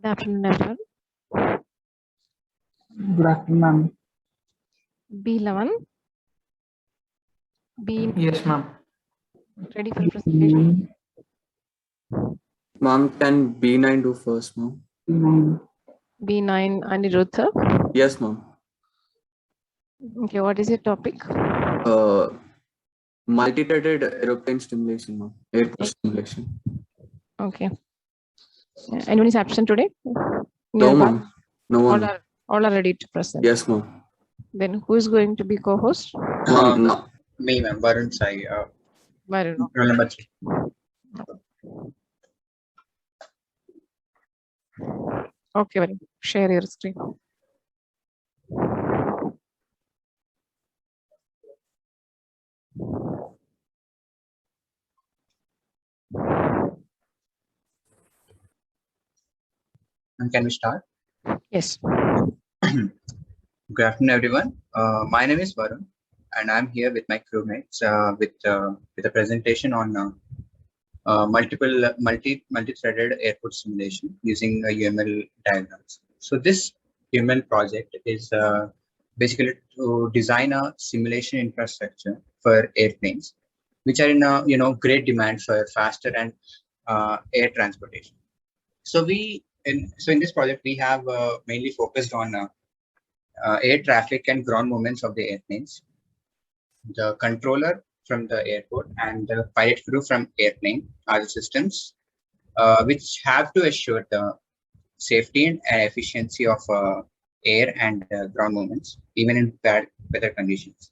Good afternoon, everyone. Good afternoon, ma'am. B11. B Yes, ma'am. ready for presentation. Ma'am, can B9 do first, ma'am? B9 Aniruddha. Yes, ma'am. Okay, what is your topic? Multi-threaded aeroplane stimulation, ma'am. Airport stimulation. Okay. Anyone is absent today? No, ma'am. No one. All are ready to present. Yes, ma'am. Then who is going to be co-host? Ma'am, no. Me, ma'am. Varun Sai. Varun. Roll number 3. Okay, Varun. Share your screen. And can we start? Yes. Good afternoon, everyone. My name is Varun, and I'm here with my crewmates with a presentation on multi-threaded airport simulation using UML diagrams. So this UML project is basically to design a simulation infrastructure for airplanes, which are in a great demand for faster and air transportation. So in this project we have mainly focused on air traffic and ground movements of the airplanes, the controller from the airport and the pilot crew from airplane are the systems which have to assure the safety and efficiency of air and ground movements, even in bad weather conditions.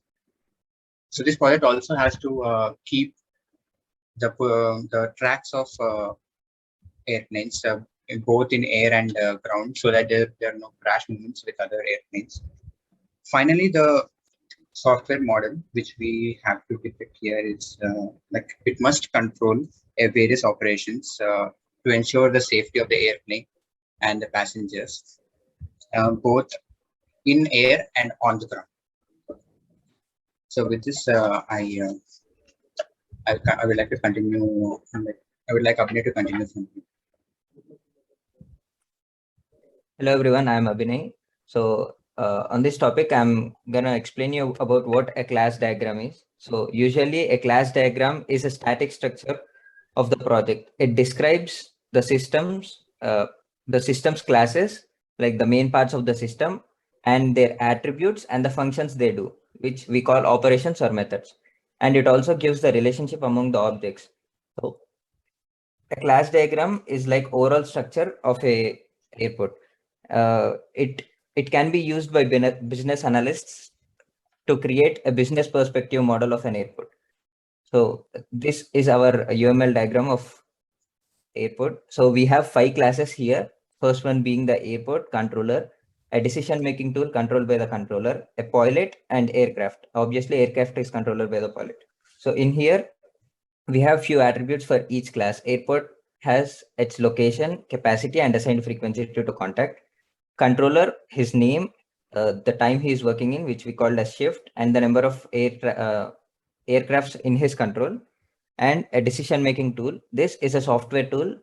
So this project also has to keep the tracks of airplanes both in air and ground, so that there are no crash movements with other airplanes. Finally, the software model which we have to depict here is like it must control various operations to ensure the safety of the airplane and the passengers, both in air and on the ground. So with this, I would like to continue. I would like Abhinay to continue from here. Hello everyone, I am Abhinay. So on this topic, I'm gonna explain you about what a class diagram is. So usually a class diagram is a static structure of the project. It describes the system's classes, like the main parts of the system and their attributes and the functions they do, which we call operations or methods. And it also gives the relationship among the objects. So a class diagram is like overall structure of a airport. It can be used by business analysts to create a business perspective model of an airport. So this is our UML diagram of airport. So we have 5 classes here. First one being the airport controller, a decision making tool controlled by the controller, a pilot, and aircraft. Obviously aircraft is controlled by the pilot. So in here we have few attributes for each class. Airport has its location, capacity, and assigned frequency to contact. Controller, his name, the time he is working in, which we call as shift, and the number of aircrafts in his control, and a decision-making tool. This is a software tool,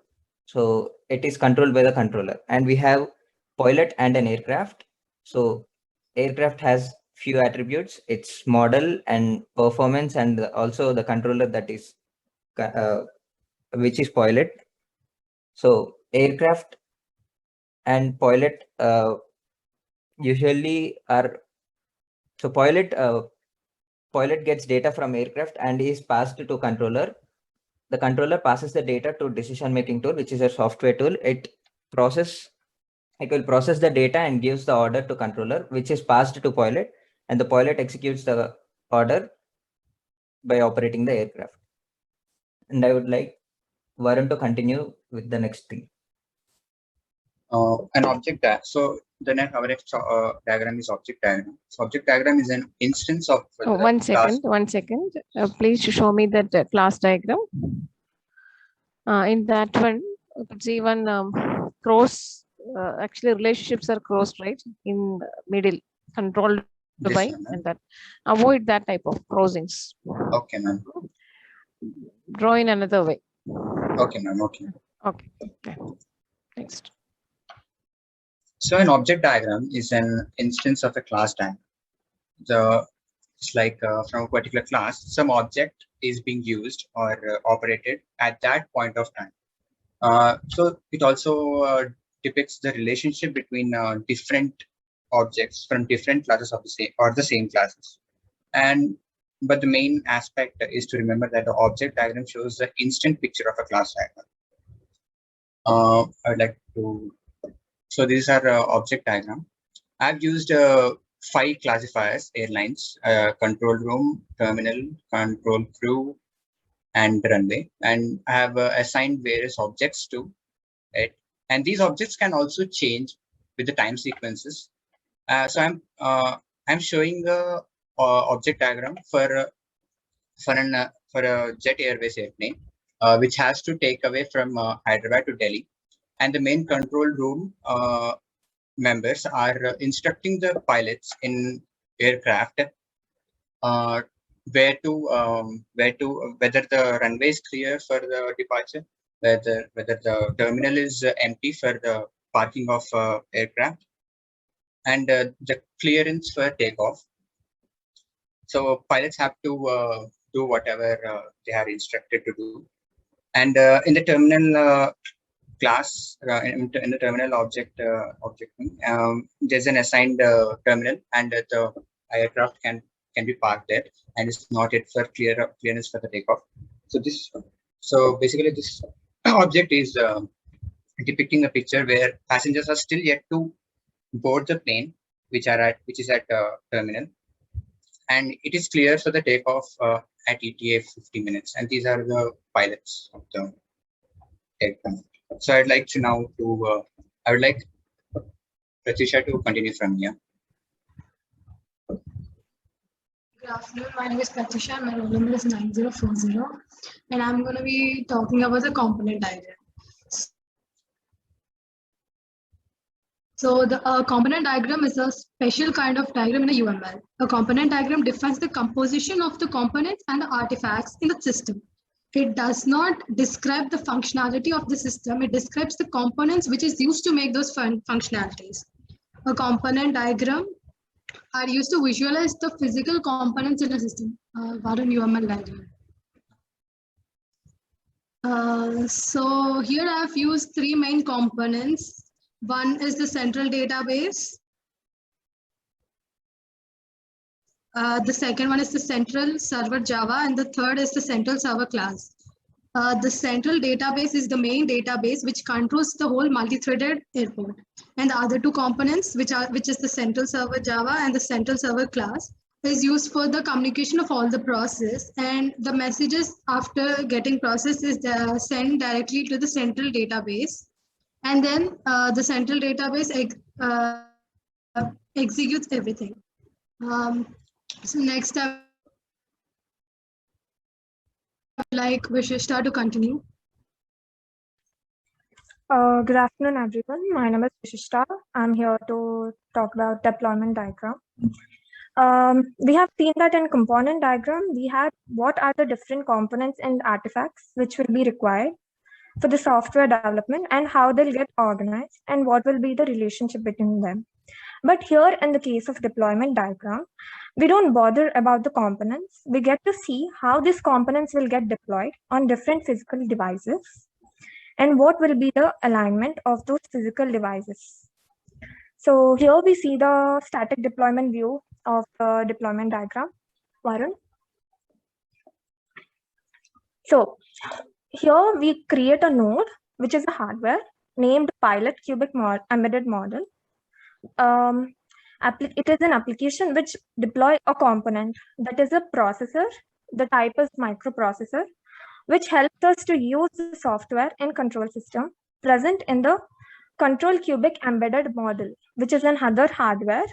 so it is controlled by the controller. And we have pilot and an aircraft. So aircraft has few attributes, its model and performance, and also the controller that is which is pilot. So aircraft and pilot usually are, so pilot gets data from aircraft and is passed to controller. The controller passes the data to decision making tool, which is a software tool. It will process the data and gives the order to controller, which is passed to pilot, and the pilot executes the order by operating the aircraft. And I would like Varun to continue with the next thing. An object so the next diagram is object diagram. So object diagram is an instance of One second. Please show me that class diagram. In that one, you could see one cross. Actually, relationships are crossed, right? In the middle, controlled by, and that avoid that type of crossings. Okay, ma'am. Draw in another way. Okay, ma'am. Okay. Okay. Next. So an object diagram is an instance of a class diagram. It's like from a particular class, some object is being used or operated at that point of time. So it also depicts the relationship between different objects from different classes of the same classes. But the main aspect is to remember that the object diagram shows the instant picture of a class diagram. I'd like to. So these are object diagram. I've used 5 classifiers: airlines, control room, terminal, control crew, and runway. And I have assigned various objects to it. And these objects can also change with the time sequences. So I'm showing a object diagram for a Jet Airways airplane, which has to take away from Hyderabad to Delhi, and the main control room members are instructing the pilots in aircraft whether the runway is clear for the departure, whether the terminal is empty for the parking of aircraft, and the clearance for takeoff. So pilots have to do whatever they are instructed to do. And in the terminal class, in the terminal object, there's an assigned terminal, and the aircraft can be parked there, and it's not yet for clearance for the takeoff. So basically this object is depicting a picture where passengers are still yet to board the plane, which is at terminal, and it is clear for the takeoff at ETA 50 minutes. And these are the pilots of the aircraft. So I would like Pratisha to continue from here. Good afternoon, my name is Pratisha, my roll number is 9040, and I'm going to be talking about the component diagram. So the component diagram is a special kind of diagram in a UML. A component diagram defines the composition of the components and the artifacts in the system. It does not describe the functionality of the system. It describes the components which is used to make those functionalities. A component diagram are used to visualize the physical components in a system. Varun UML diagram. So here I have used 3 main components. One is the central database. The second one is the central server Java, and the third is the central server class. The central database is the main database which controls the whole multi-threaded airport. And the other 2 components, which is the central server Java and the central server class, is used for the communication of all the process, and the messages after getting processed is sent directly to the central database. And then the central database executes everything. So next I would like Vishishta to continue. Good afternoon, everyone. My name is Vishishta. I'm here to talk about deployment diagram. We have seen that in component diagram, we have what are the different components and artifacts which will be required for the software development and how they'll get organized and what will be the relationship between them. But here in the case of deployment diagram, we don't bother about the components. We get to see how these components will get deployed on different physical devices and what will be the alignment of those physical devices. So here we see the static deployment view of the deployment diagram. Varun. So here we create a node, which is a hardware named Pilot Cubic Embedded Model. It is an application which deploy a component that is a processor. The type is microprocessor, which helps us to use the software and control system present in the Control Cubic Embedded Model, which is another hardware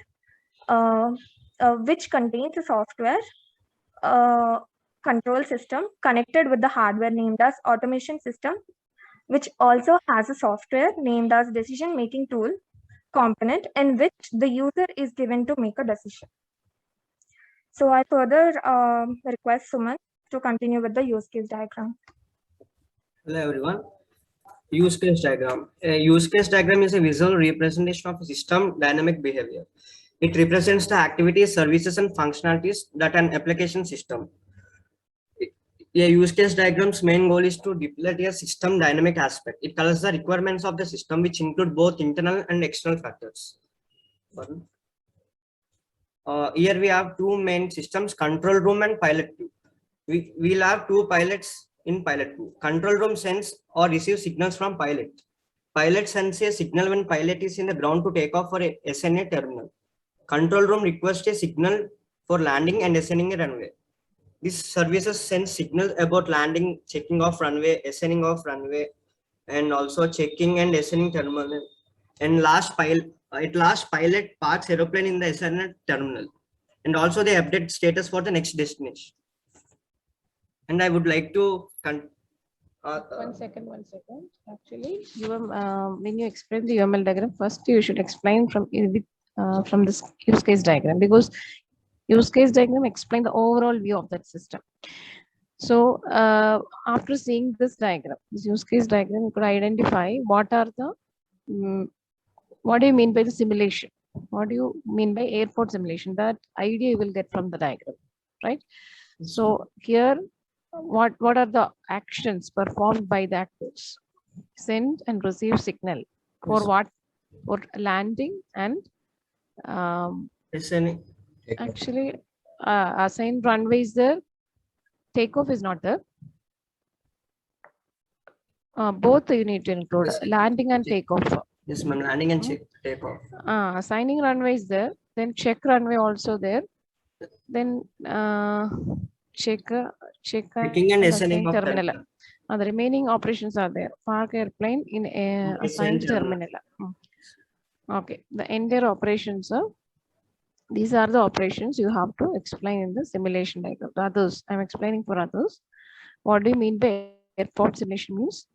which contains a software control system connected with the hardware named as automation system, which also has a software named as decision making tool component in which the user is given to make a decision. So I further request Suman to continue with the use case diagram. Hello everyone. Use case diagram. A use case diagram is a visual representation of a system dynamic behavior. It represents the activities, services, and functionalities that an application system. A use case diagram's main goal is to depict a system dynamic aspect. It colors the requirements of the system, which include both internal and external factors. Here we have two main systems, control room and pilot queue. We'll have two pilots in pilot queue. Control room sends or receives signals from pilot. Pilot sends a signal when pilot is in the ground to take off for a SNA terminal. Control room requests a signal for landing and ascending a runway. These services send signals about landing, checking off runway, ascending off runway, and also checking and ascending terminal. And last pilot parks aeroplane in the SNA terminal. And also they update status for the next destination. And I would like to One second. Actually, when you explain the UML diagram, first you should explain from this use case diagram, because use case diagram explain the overall view of that system. So after seeing this diagram, this use case diagram, you could identify what are the what do you mean by the simulation? What do you mean by airport simulation? That idea you will get from the diagram, right? So here, what are the actions performed by the actors? Send and receive signal for what? For landing and ascending. Actually, assign runway is there. Takeoff is not there. Both you need to include landing and takeoff. Yes, ma'am. Landing and takeoff. Assigning runway is there. Then check runway also there. Then checking and ascending of terminal. The remaining operations are there. Park airplane in a assigned terminal. Okay, the entire operations are. These are the operations you have to explain in the simulation diagram. The others, I'm explaining for others. What do you mean by airport simulation? Means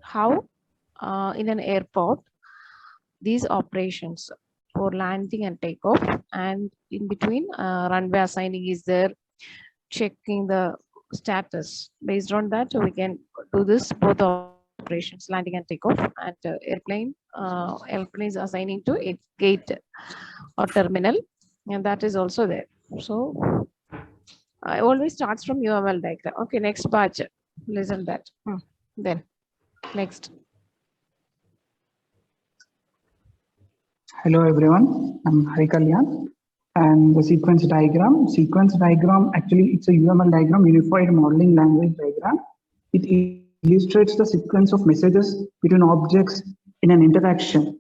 how in an airport, these operations for landing and takeoff, and in between runway assigning is there, checking the status. Based on that, we can do this both operations, landing and takeoff, and airplane is assigning to its gate or terminal, and that is also there. So I always starts from UML diagram. Okay, next batch, listen that. Then next. Hello everyone, I'm Hari Kalyan, and the sequence diagram. Sequence diagram, actually it's a UML diagram, Unified Modeling Language diagram. It illustrates the sequence of messages between objects in an interaction.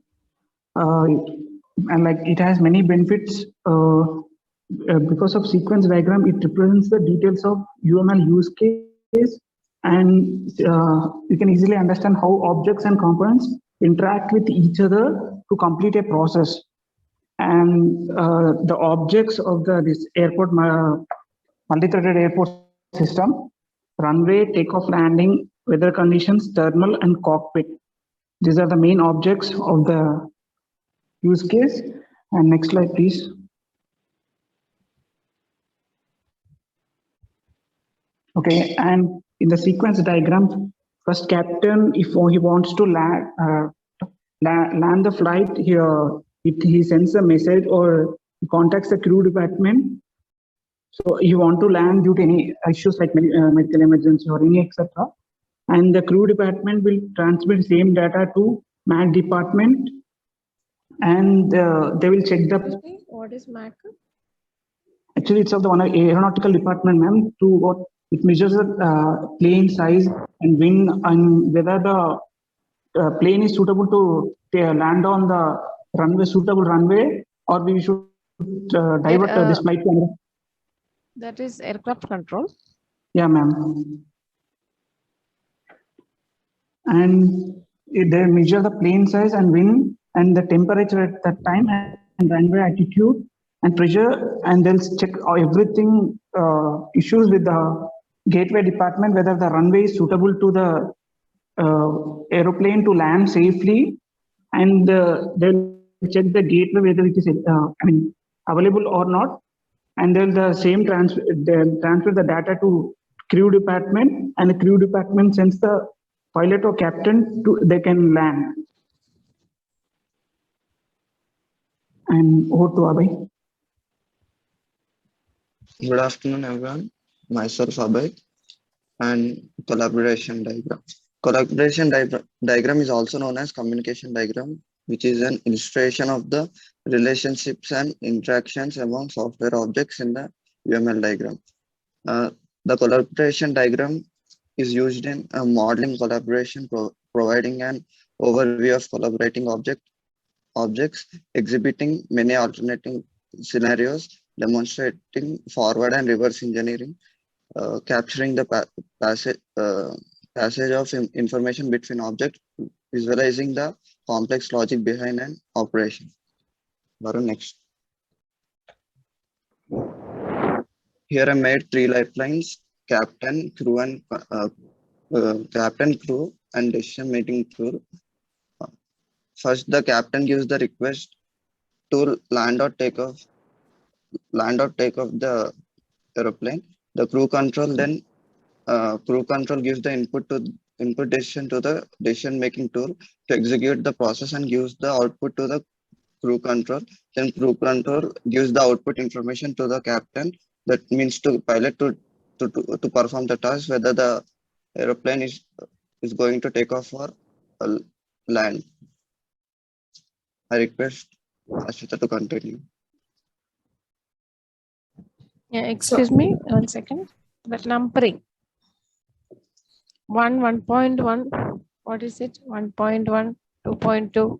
And like it has many benefits. Because of sequence diagram, it represents the details of UML use case, and you can easily understand how objects and components interact with each other to complete a process. And the objects of this airport, multi-threaded airport system: runway, takeoff, landing, weather conditions, terminal, and cockpit. These are the main objects of the use case. And next slide, please. Okay, and in the sequence diagram, first captain, if he wants to land the flight, he sends a message or he contacts the crew department. So you want to land due to any issues like medical emergency or any etc. And the crew department will transmit same data to MAC department, and they will check the. What is MAC? Actually, it's of the one aeronautical department, ma'am. To what it measures the plane size and wing, and whether the plane is suitable to land on the runway, suitable runway, or we should divert this flight to another. That is aircraft control. Yeah, ma'am. And they measure the plane size and wind and the temperature at that time and runway altitude and pressure, and they'll check everything issues with the gateway department, whether the runway is suitable to the aeroplane to land safely, and they'll check the gateway whether it is available or not, and then they'll transfer the data to crew department, and the crew department sends the pilot or captain they can land. And over to Abhay. Good afternoon, everyone. Myself Abhay, and collaboration diagram. Collaboration diagram is also known as communication diagram, which is an illustration of the relationships and interactions among software objects in the UML diagram. The collaboration diagram is used in modeling collaboration, providing an overview of collaborating objects, exhibiting many alternating scenarios, demonstrating forward and reverse engineering, capturing the passage of information between objects, visualizing the complex logic behind an operation. Varun, next. Here I made 3 lifelines: captain, crew, and decision making tool. First, the captain gives the request to land or take off the aeroplane. The crew control gives the input decision to the decision making tool to execute the process and gives the output to the crew control. Then crew control gives the output information to the captain. That means to pilot to perform the task, whether the aeroplane is going to take off or land. I request Ashita to continue. Yeah, excuse me, 1 second. But numbering. 1.1. What is it? 1.1, 2.2.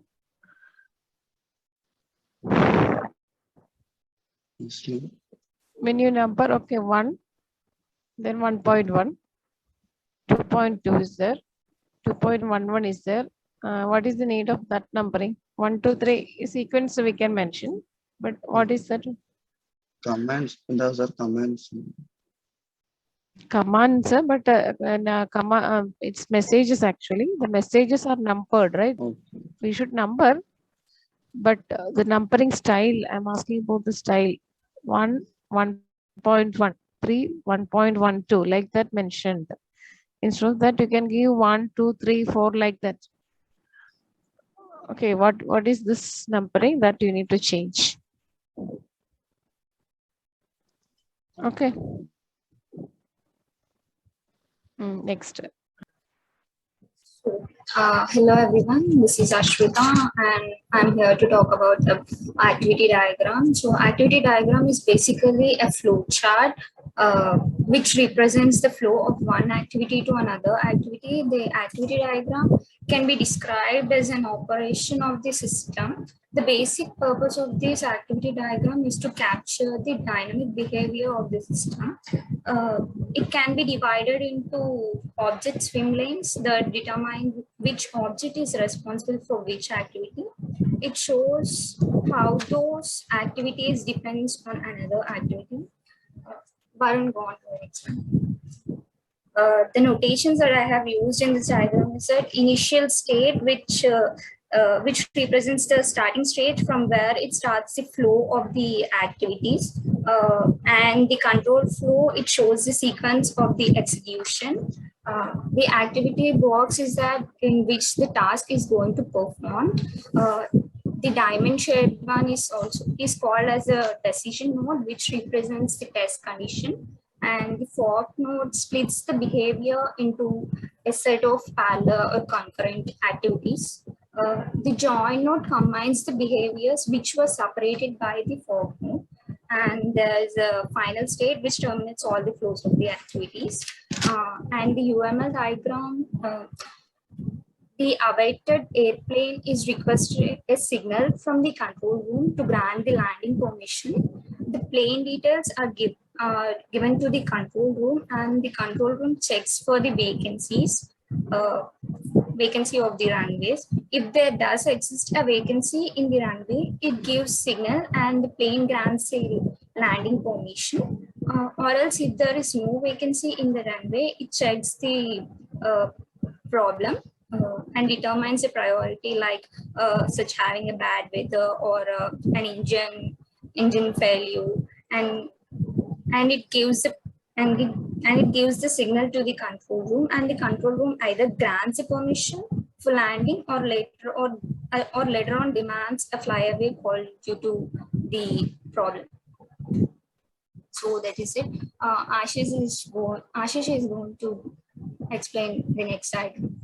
When you number, okay, 1, then 1.1, 2.2 is there, 2.11 is there. What is the need of that numbering? 1, 2, 3 sequence we can mention, but what is that? Commands, those are commands. Commands, but it's messages actually. The messages are numbered, right? Okay. We should number, but the numbering style, I'm asking about the style. 1, 1.1, 3, 1.12, like that mentioned. Instead of that, you can give 1, 2, 3, 4, like that. Okay, what is this numbering that you need to change? Okay. Next. Hello everyone, this is Ashwita and I'm here to talk about the activity diagram. So activity diagram is basically a flow chart which represents the flow of one activity to another activity. The activity diagram can be described as an operation of the system. The basic purpose of this activity diagram is to capture the dynamic behavior of the system. It can be divided into object swim lanes that determine which object is responsible for which activity. It shows how those activities depends on another activity. Varun, go on to the next one. The notations that I have used in this diagram is that initial state, which represents the starting state from where it starts the flow of the activities, and the control flow, it shows the sequence of the execution. The activity box is that in which the task is going to perform. The diamond shaped one is called as a decision node, which represents the test condition. And the fork node splits the behavior into a set of parallel or concurrent activities. The join node combines the behaviors which were separated by the fork node. And there's a final state which terminates all the flows of the activities. And the UML diagram, the awaited airplane is requested a signal from the control room to grant the landing permission. The plane details are given to the control room, and the control room checks for the vacancy of the runways. If there does exist a vacancy in the runway, it gives signal and the plane grants a landing permission. Or else if there is no vacancy in the runway, it checks the problem and determines a priority, like such having a bad weather or an engine failure, and it gives and it gives the signal to the control room, and the control room either grants a permission for landing or later on demands a flyaway call due to the problem. So that is it. Ashish is going to explain the next item.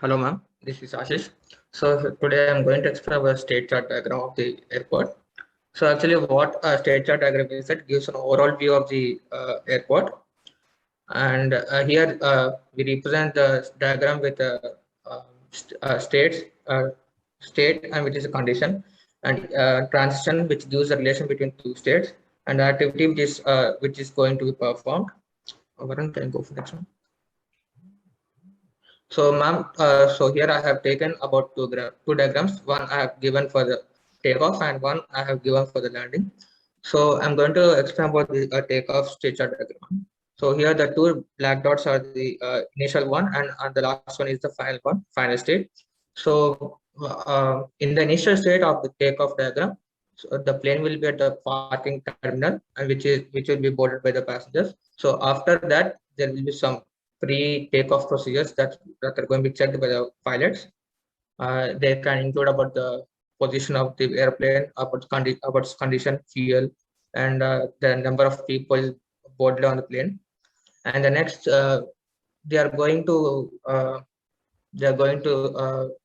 Hello, ma'am. This is Ashish. So today I'm going to explain about state chart diagram of the airport. So actually, what a state chart diagram is, that gives an overall view of the airport. And here we represent the diagram with state and which is a condition, and transition, which gives the relation between two states, and activity which is going to be performed. Varun, can you go for the next one? So, ma'am, so here I have taken about two diagrams. One I have given for the takeoff, and one I have given for the landing. So I'm going to explain about the takeoff state chart diagram. So here the two black dots are the initial one, and the last one is the final state. So in the initial state of the takeoff diagram, so the plane will be at the parking terminal, and which will be boarded by the passengers. So after that, there will be some pre-takeoff procedures that are going to be checked by the pilots. They can include about the position of the airplane, about condition, fuel, and the number of people boarded on the plane. And the next, they are going to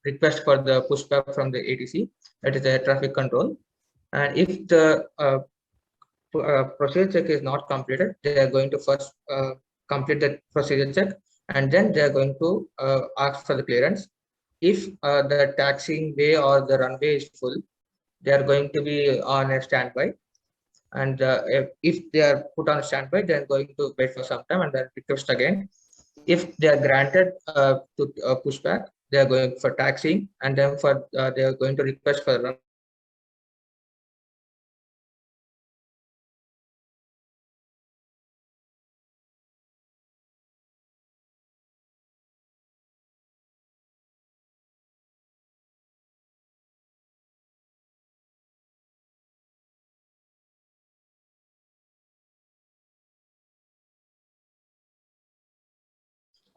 request for the pushback from the ATC, that is the air traffic control. And if the procedure check is not completed, they are going to first complete the procedure check, and then they are going to ask for the clearance. If the taxiing way or the runway is full, they are going to be on a standby. And if they are put on a standby, they are going to wait for some time and then request again. If they are granted to push back, they are going for taxiing, and then they are going to request for run.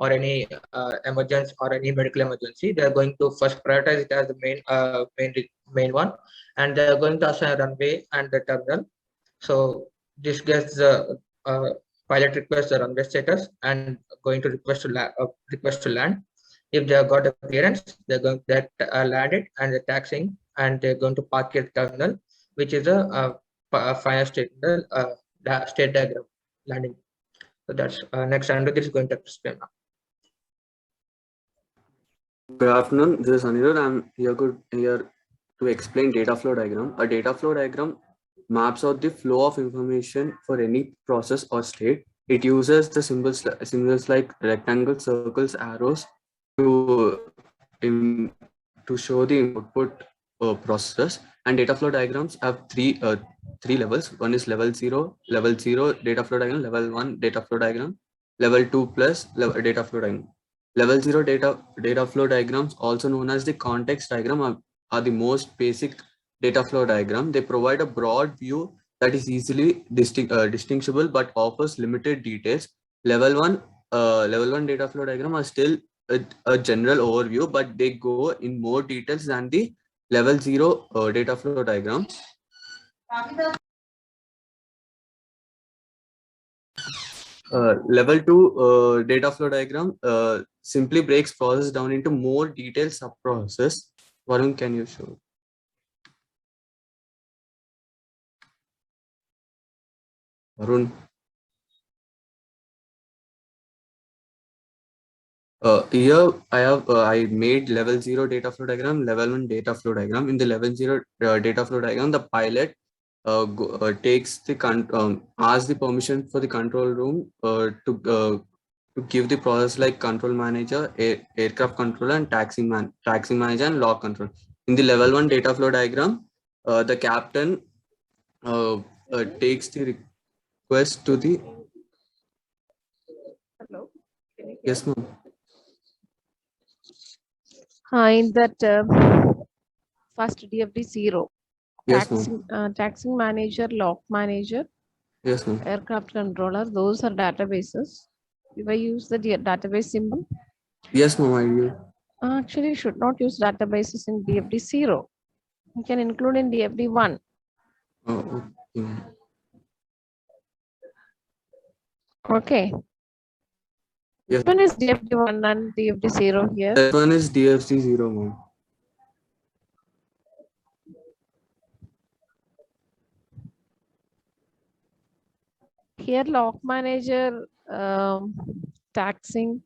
Or any emergency or any medical emergency, they are going to first prioritize it as the main one, and they are going to assign a runway and the terminal. So this gets the pilot request the runway status and going to request to land. If they have got a clearance, they're going to land it and the taxiing, and they're going to park at terminal, which is a final state diagram landing. So that's next. Andrew is going to explain now. Good afternoon, this is Anirudh. I'm here to explain data flow diagram. A data flow diagram maps out the flow of information for any process or state. It uses the symbols like rectangles, circles, arrows to show the output process. And data flow diagrams have three levels. One is level 0 data flow diagram, level 1 data flow diagram, level 2 plus data flow diagram. Level 0 data flow diagrams, also known as the context diagram, are the most basic data flow diagram. They provide a broad view that is easily distinguishable but offers limited details. Level 1 data flow diagram are still a general overview, but they go in more details than the level 0 data flow diagram. Level 2 data flow diagram simply breaks process down into more detailed sub-process. Varun, can you show? Varun. Here I made level 0 data flow diagram, level 1 data flow diagram. In the level 0 data flow diagram, the pilot takes the asks the permission for the control room to give the process like control manager, aircraft controller, and taxing manager and log control. In the level 1 data flow diagram, the captain takes the request to the. Hello. Yes, ma'am. In that first DFD 0, Yes, taxing manager, log manager, Yes, ma'am. aircraft controller, those are databases. If I use the database symbol, Yes, ma'am, I do. actually you should not use databases in DFD 0. You can include in DFD 1. Oh, okay. Okay. Yes. Which one is DFD 1 and DFD 0 here? That one is DFD 0, ma'am. Here log manager, taxing,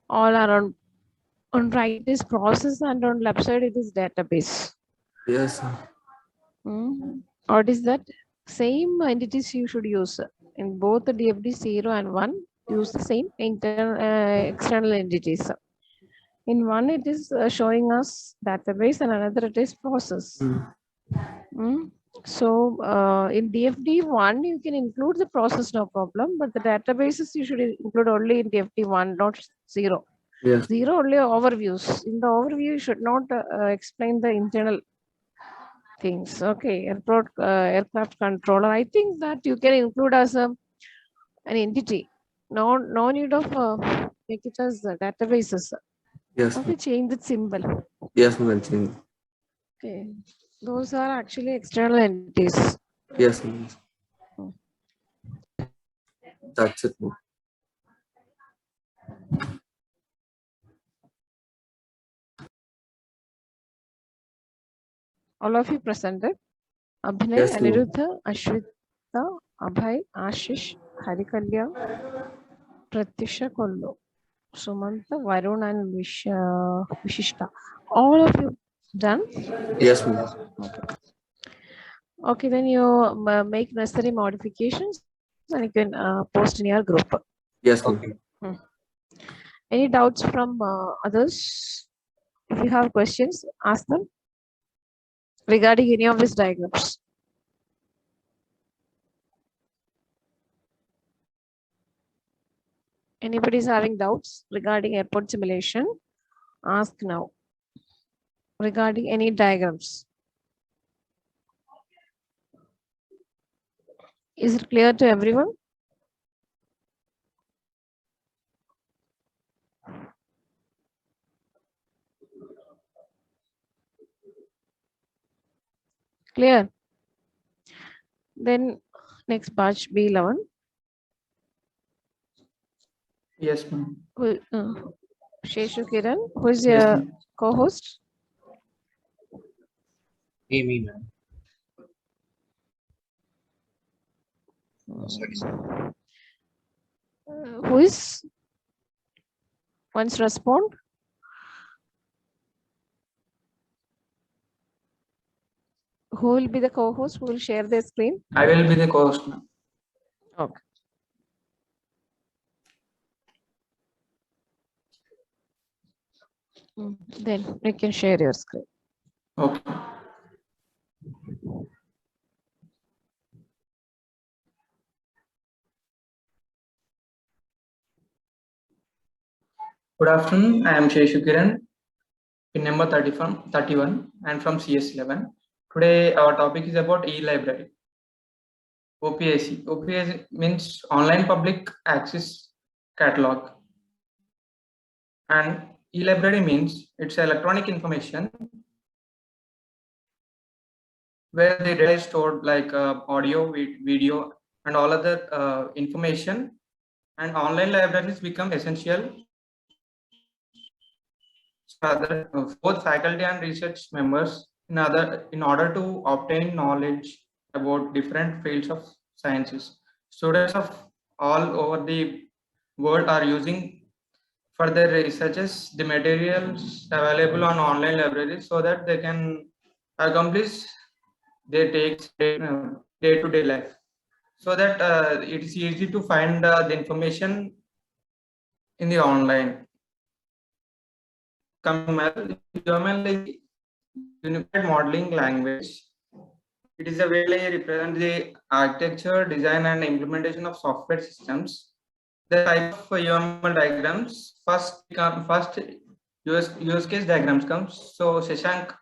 all are on right is process and on left side it is database. Yes, sir. What is that? Same entities you should use in both the DFD 0 and 1. Use the same external entities. In one it is showing us database and another it is process. So in DFD 1 you can include the process, no problem, but the databases you should include only in DFD 1, not 0. Yes. 0 only overviews. In the overview you should not explain the internal things. Okay, aircraft controller. I think that you can include as an entity. No need of make it as databases. Yes. Okay, change the symbol. Yes, ma'am. Change. Okay, those are actually external entities. Yes, ma'am. That's it, ma'am. All of you presented. Abhinay, Yes, ma'am. Aniruddha, Ashwita, Abhay, Ashish, Harikalya, Pratyusha, Kollo, Sumanta, Varun, and Vishishta. All of you done? Yes, ma'am. Okay, then you make necessary modifications and you can post in your group. Yes, ma'am. Any doubts from others? If you have questions, ask them regarding any of these diagrams. Anybody is having doubts regarding airport simulation? Ask now. Regarding any diagrams. Is it clear to everyone? Clear? Then next batch B11. Yes, ma'am. Sheshu Kiran, who is Yes, your ma'am. co-host? Amy, ma'am. Sorry, sir. Who is? Once respond. Who will be the co-host? Who will share their screen? I will be the co-host, ma'am. Okay. Then you can share your screen. Okay. Good afternoon. I am Sheshu Kiran, pin number 31 and from CS11. Today our topic is about e-library. OPAC. OPAC means Online Public Access Catalog. And e-library means it's electronic information where the data is stored like audio, video, and all other information. And online libraries become essential for both faculty and research members in order to obtain knowledge about different fields of sciences. Students of all over the world are using for their researches the materials available on online libraries so that they can accomplish their day-to-day life, so that it is easy to find the information in the online. UML is Unified Modeling Language. It is a way to represent the architecture, design, and implementation of software systems. The type of UML diagrams first use case diagrams comes. So Shashank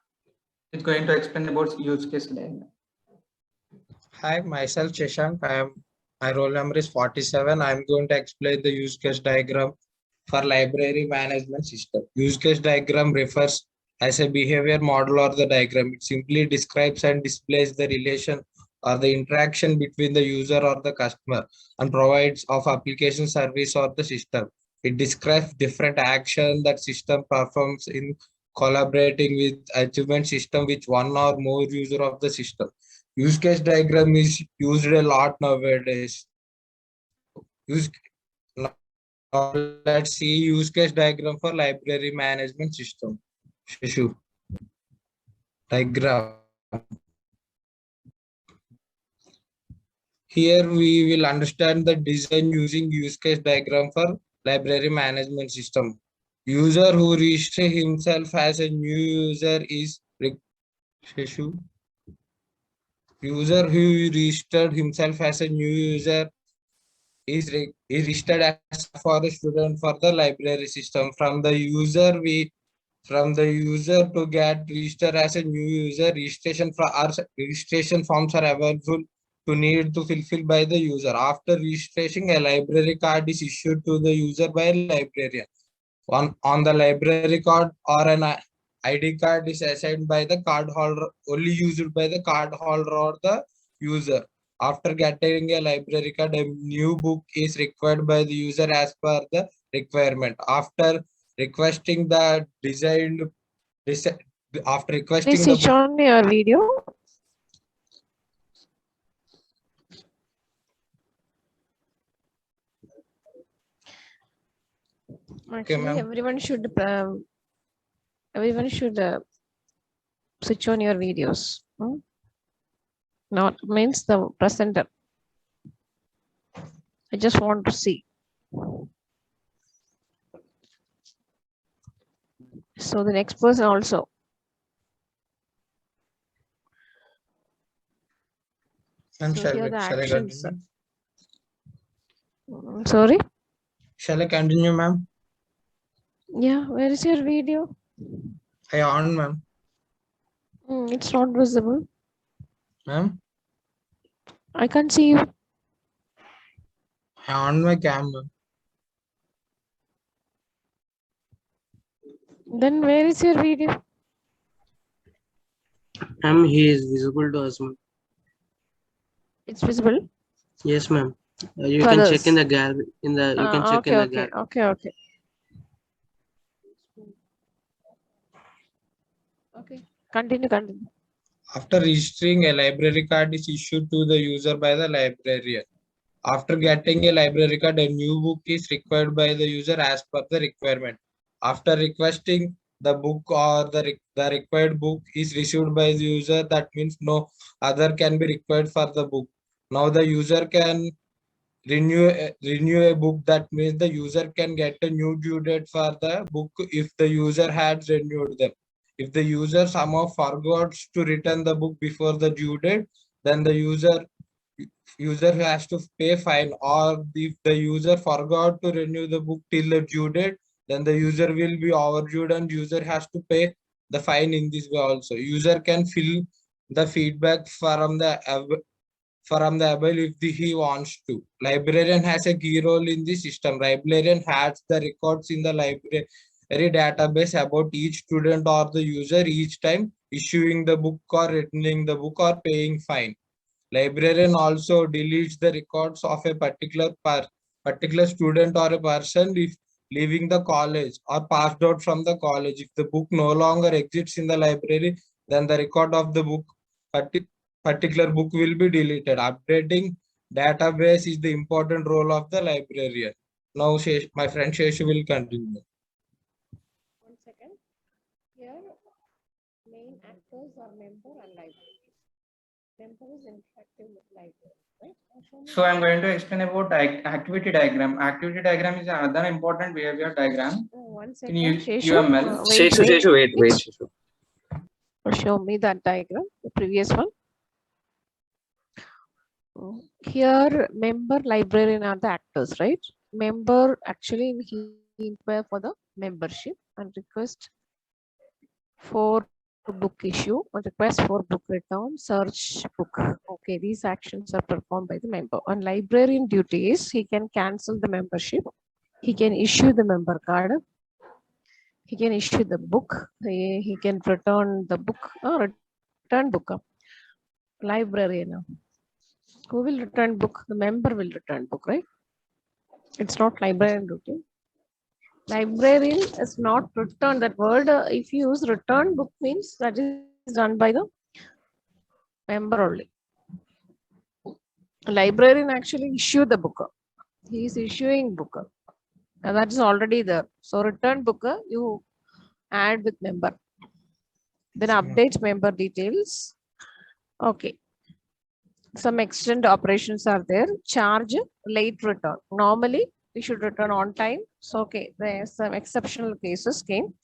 is going to explain about use case diagram. Hi, myself Shashank. I am My roll number is 47. I'm going to explain the use case diagram for library management system. Use case diagram refers as a behavior model or the diagram. It simply describes and displays the relation or the interaction between the user or the customer and provides of application service or the system. It describes different action that system performs in collaborating with achievement system with one or more user of the system. Use case diagram is used a lot nowadays. Now let's see use case diagram for library management system. Shishu. Diagram. Here we will understand the design using use case diagram for library management system. User who registers himself as a new user is Shishu. User who registered himself as a new user is registered as for a student for the library system. From the user to get registered as a new user, registration forms are available to need to fulfill by the user. After registration, a library card is issued to the user by a librarian. On the library card or an ID card is assigned by the card holder, only used by the card holder or the user. After getting a library card, a new book is required by the user as per the requirement. After requesting the designed, after requesting Please the switch on your video. Actually, everyone should switch on your videos. Not means the presenter. I just want to see. So the next person also. And So here the shall I actions. continue? Sorry? Shall I continue, ma'am? Yeah, where is your video? I on, ma'am. It's not visible. Ma'am? I can't see you. I on my camera. Then where is your video? Ma'am, he is visible to us, ma'am. It's visible? Yes, ma'am. You For can us. check in the gallery. You can check in the gallery. Okay. Okay. Continue. After registering, a library card is issued to the user by the librarian. After getting a library card, a new book is required by the user as per the requirement. After requesting the book or the required book is received by the user, that means no other can be required for the book. Now the user can renew a book. That means the user can get a new due date for the book if the user had renewed them. If the user somehow forgets to return the book before the due date, then the user has to pay fine. Or if the user forgot to renew the book till the due date, then the user will be overdue and user has to pay the fine in this way also. User can fill the feedback from the above if he wants to. Librarian has a key role in the system. Librarian has the records in the library database about each student or the user each time issuing the book or returning the book or paying fine. Librarian also deletes the records of a particular student or a person if leaving the college or passed out from the college. If the book no longer exists in the library, then the record of the book particular book will be deleted. Updating database is the important role of the librarian. Now my friend Sheshu will continue. 1 second. Here, main actors are member and library. Member is interactive with library, right? So I'm going to explain about activity diagram. Activity diagram is another important behavior diagram. 1 second. In Sheshu, UML. Sheshu. Show me that diagram, the previous one. Here, member, librarian are the actors, right? Member actually he inquire for the membership and request for book issue, a request for book return, search book. Okay, these actions are performed by the member. On librarian duties, he can cancel the membership. He can issue the member card. He can issue the book. He can return the book. Return book. Librarian. Who will return book? The member will return book, right? It's not librarian duty. Librarian is not return. That word, if you use return book, means that is done by the member only. Librarian actually issue the book. He is issuing book. And that is already there. So return book, you add with member. Then update member details. Okay. Some extend operations are there. Charge late return. Normally, we should return on time. So, okay, there are some exceptional cases came.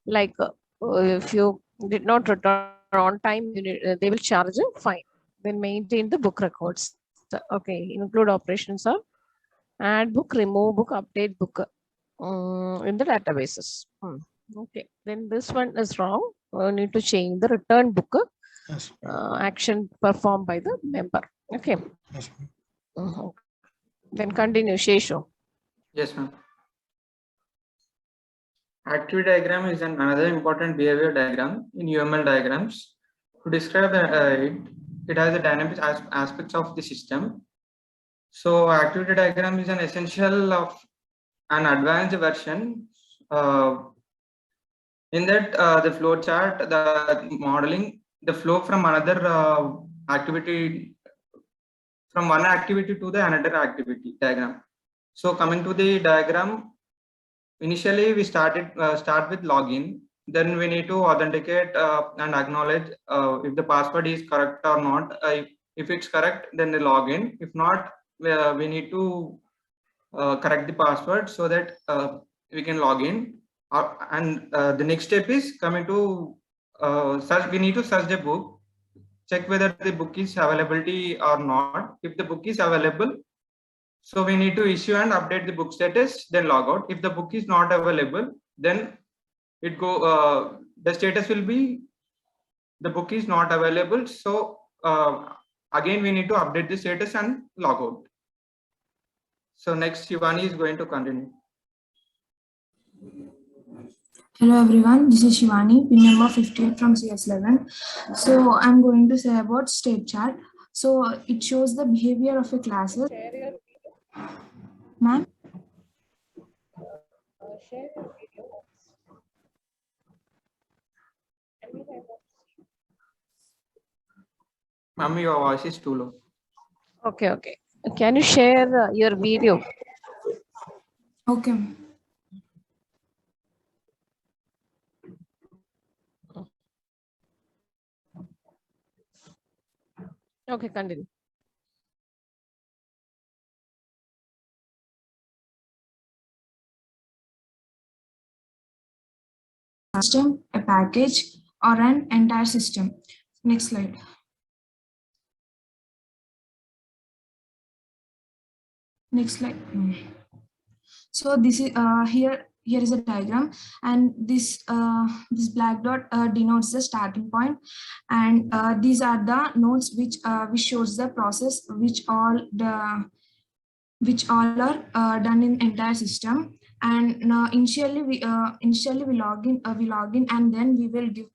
Like if you did not return on time, they will charge a fine. Then maintain the book records. So, okay, include operations of add book, remove book, update book in the databases. Okay, then this one is wrong. We need to change the return book action performed by the member. Okay. Yes, Then continue, Sheshu. Yes, ma'am. Activity diagram is another important behavior diagram in UML diagrams. To describe it has the dynamic aspects of the system. So activity diagram is an essential of an advanced version. In that the flow chart, the modeling, the flow from another activity, from one activity to the another activity diagram. So coming to the diagram, initially we start with login. Then we need to authenticate and acknowledge if the password is correct or not. If it's correct, then the login. If not, we need to correct the password so that we can log in. And the next step is coming to search. We need to search the book, check whether the book is availability or not. If the book is available, so we need to issue and update the book status, then log out. If the book is not available, then it go the status will be the book is not available. So again we need to update the status and log out. So next Shivani is going to continue. Hello everyone, this is Shivani, pin number 58 from CS11. So I'm going to say about state chart. So it shows the behavior of a class. Ma'am? Ma'am, your voice is too low. Okay. Can you share your video? Okay. Okay, continue. System, a package, or an entire system. Next slide. Next slide. So this is here is a diagram, and this black dot denotes the starting point, and these are the nodes which shows the process which all are done in entire system. And now initially we log in, and then we will give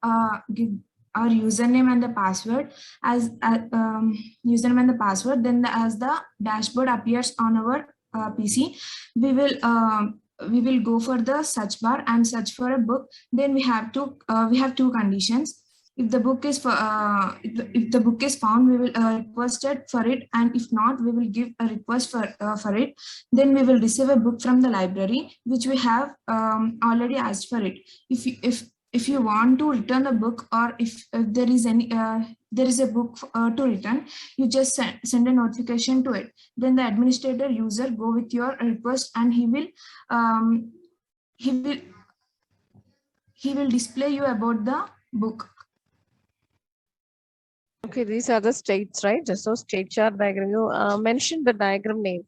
our username and the password as username and the password. Then as the dashboard appears on our PC, we will go for the search bar and search for a book. Then we have two conditions. If the book is if the book is found, we will request it for it, and if not, we will give a request for it. Then we will receive a book from the library, which we have already asked for it. If you want to return the book, or if there is a book to return, you just send a notification to it. Then the administrator user go with your request, and he will display you about the book. Okay, these are the states, right? So state chart diagram. You mentioned the diagram name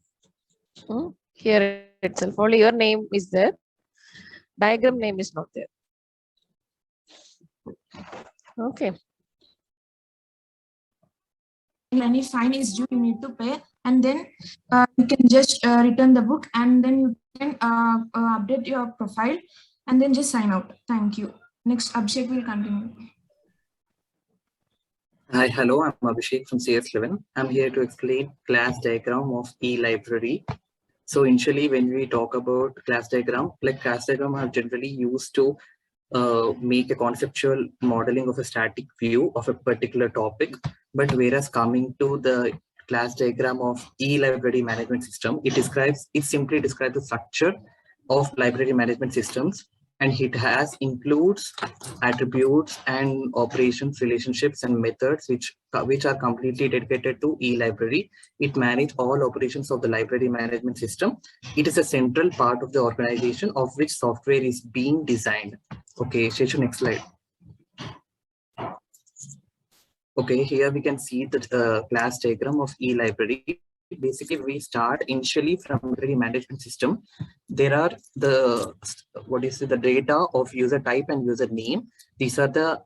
here itself. Only your name is there. Diagram name is not there. Okay. Any fine is due, you need to pay, and then you can just return the book, and then you can update your profile, and then just sign out. Thank you. Next, Abhishek will continue. Hi, hello, I'm Abhishek from CS11. I'm here to explain class diagram of e-library. So initially, when we talk about class diagram, like class diagram are generally used to make a conceptual modeling of a static view of a particular topic. But whereas coming to the class diagram of e-library management system, it simply describes the structure of library management systems, and it includes attributes and operations, relationships, and methods which are completely dedicated to e-library. It manages all operations of the library management system. It is a central part of the organization of which software is being designed. Okay, Sheshu, next slide. Okay, here we can see the class diagram of e-library. Basically, we start initially from library management system. There are the data of user type and user name. These are the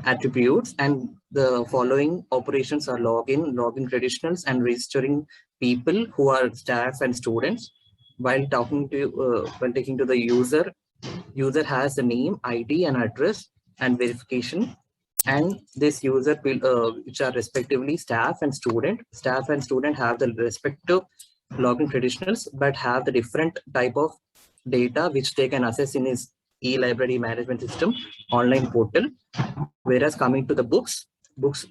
attributes, and the following operations are login traditionals, and registering people who are staff and students. While taking to the user has a name, ID, and address, and verification. And this user will, which are respectively staff and student. Staff and student have the respective login traditionals, but have the different type of data which they can access in his e-library management system online portal. Whereas coming to the books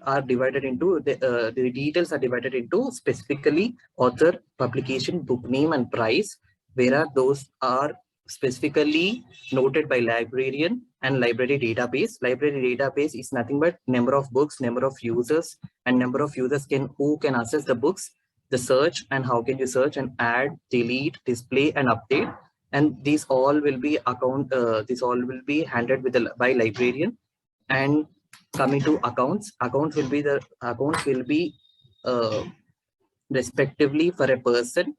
are divided into the details are divided into specifically author, publication, book name, and price. Whereas those are specifically noted by librarian and library database. Library database is nothing but number of books, number of users, and number of users who can access the books, the search, and how can you search and add, delete, display, and update. And these all will be handled by librarian. And coming to accounts will be respectively for a person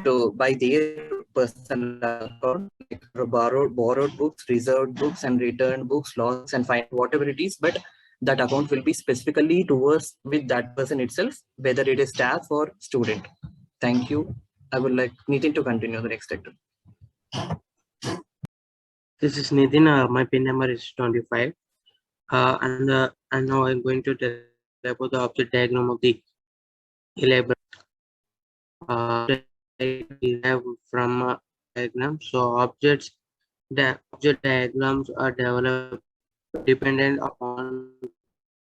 to buy their personal account, like borrowed books, reserved books, and returned books, loss and fine, whatever it is. But that account will be specifically towards with that person itself, whether it is staff or student. Thank you. I would like Nitin to continue the next sector. This is Nitin. My PIN number is 25. And now I'm going to tell about the object diagram of the e-library. We have from diagram. So object diagrams are developed dependent upon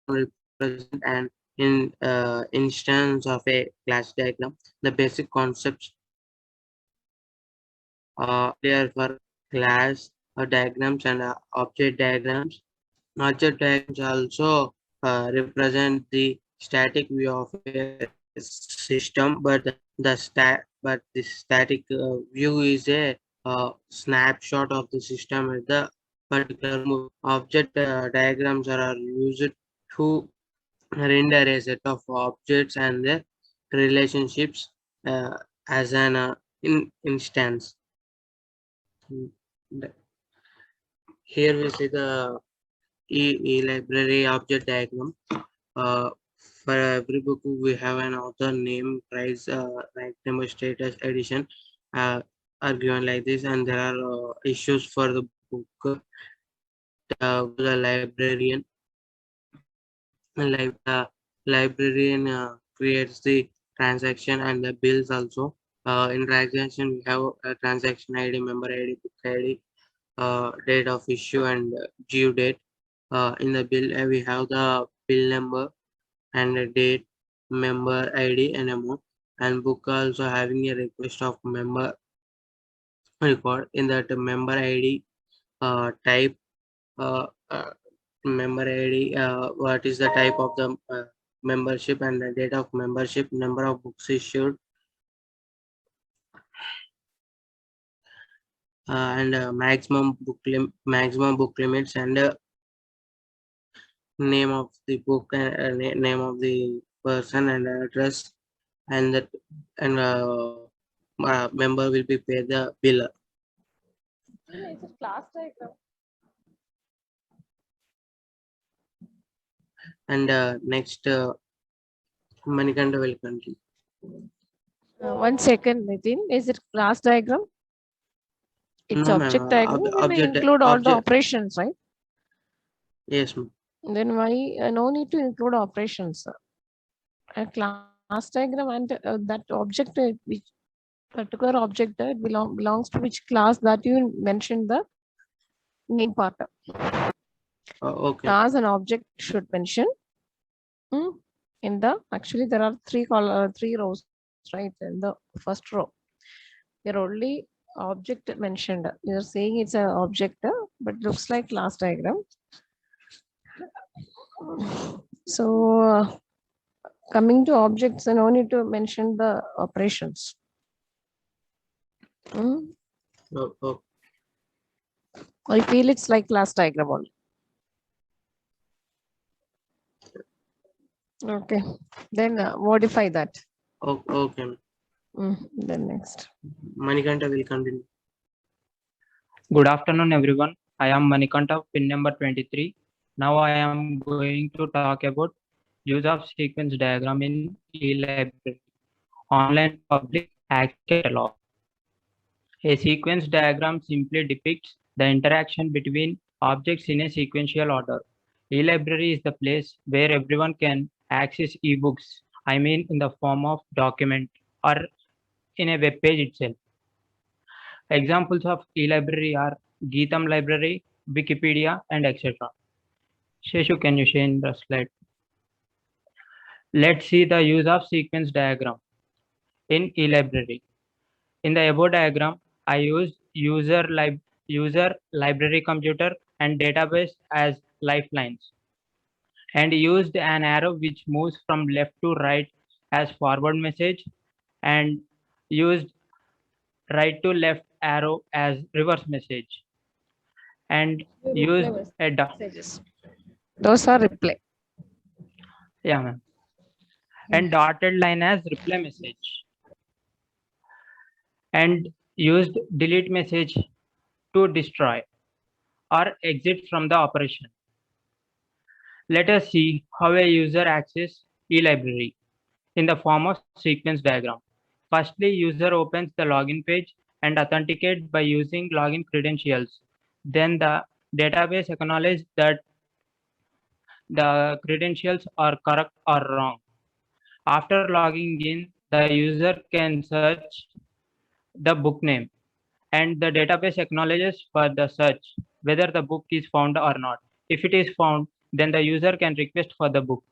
represent and in instance of a class diagram. The basic concepts there for class diagrams and object diagrams. Object diagrams also represent the static view of a system, but the static view is a snapshot of the system at the particular move. Object diagrams are used to render a set of objects and their relationships as an instance. Here we see the e-library object diagram. For every book, we have an author name, price, rank number, status, edition are given like this, and there are issues for the book. The librarian, like the librarian creates the transaction and the bills also. In transaction, we have a transaction ID, member ID, book ID, date of issue, and due date. In the bill, we have the bill number and the date, member ID, and amount. And book also having a request of member record. In that member ID type, member ID, what is the type of the membership, and the date of membership, number of books issued, and maximum book limits, and name of the book, name of the person, and address, and that, and member will be paid the bill. It's a class diagram. And next, Manikanda will continue. 1 second, Nitin. Is it class diagram? It's No, object ma'am. diagram. Then we include all the operations, right? Yes, ma'am. Then why no need to include operations? A class diagram and that object, which particular object that belongs to which class that you mentioned the name part. Okay. Class and object should mention in the, actually there are three rows, right? In the first row, you're only object mentioned. You're saying it's an object, but looks like class diagram. So coming to objects, and no need to mention the operations. I feel it's like class diagram only. Okay, then modify that. Okay. Then next. Manikanta will continue. Good afternoon, everyone. I am Manikanta, pin number 23. Now I am going to talk about use of sequence diagram in eLibrary, online public access catalog. A sequence diagram simply depicts the interaction between objects in a sequential order. eLibrary is the place where everyone can access ebooks, I mean in the form of document or in a web page itself. Examples of eLibrary are Geetham Library, Wikipedia, and etc. Sheshu, can you share in the slide? Let's see the use of sequence diagram in eLibrary. In the above diagram, I used user library computer and database as lifelines, and used an arrow which moves from left to right as forward message, and used right to left arrow as reverse message, and used a messages. Those are reply. Yeah, ma'am. And dotted line as reply message, and used delete message to destroy or exit from the operation. Let us see how a user accesses eLibrary in the form of sequence diagram. Firstly, user opens the login page and authenticates by using login credentials. Then the database acknowledges that the credentials are correct or wrong. After logging in, the user can search the book name, and the database acknowledges for the search whether the book is found or not. If it is found, then the user can request for the book,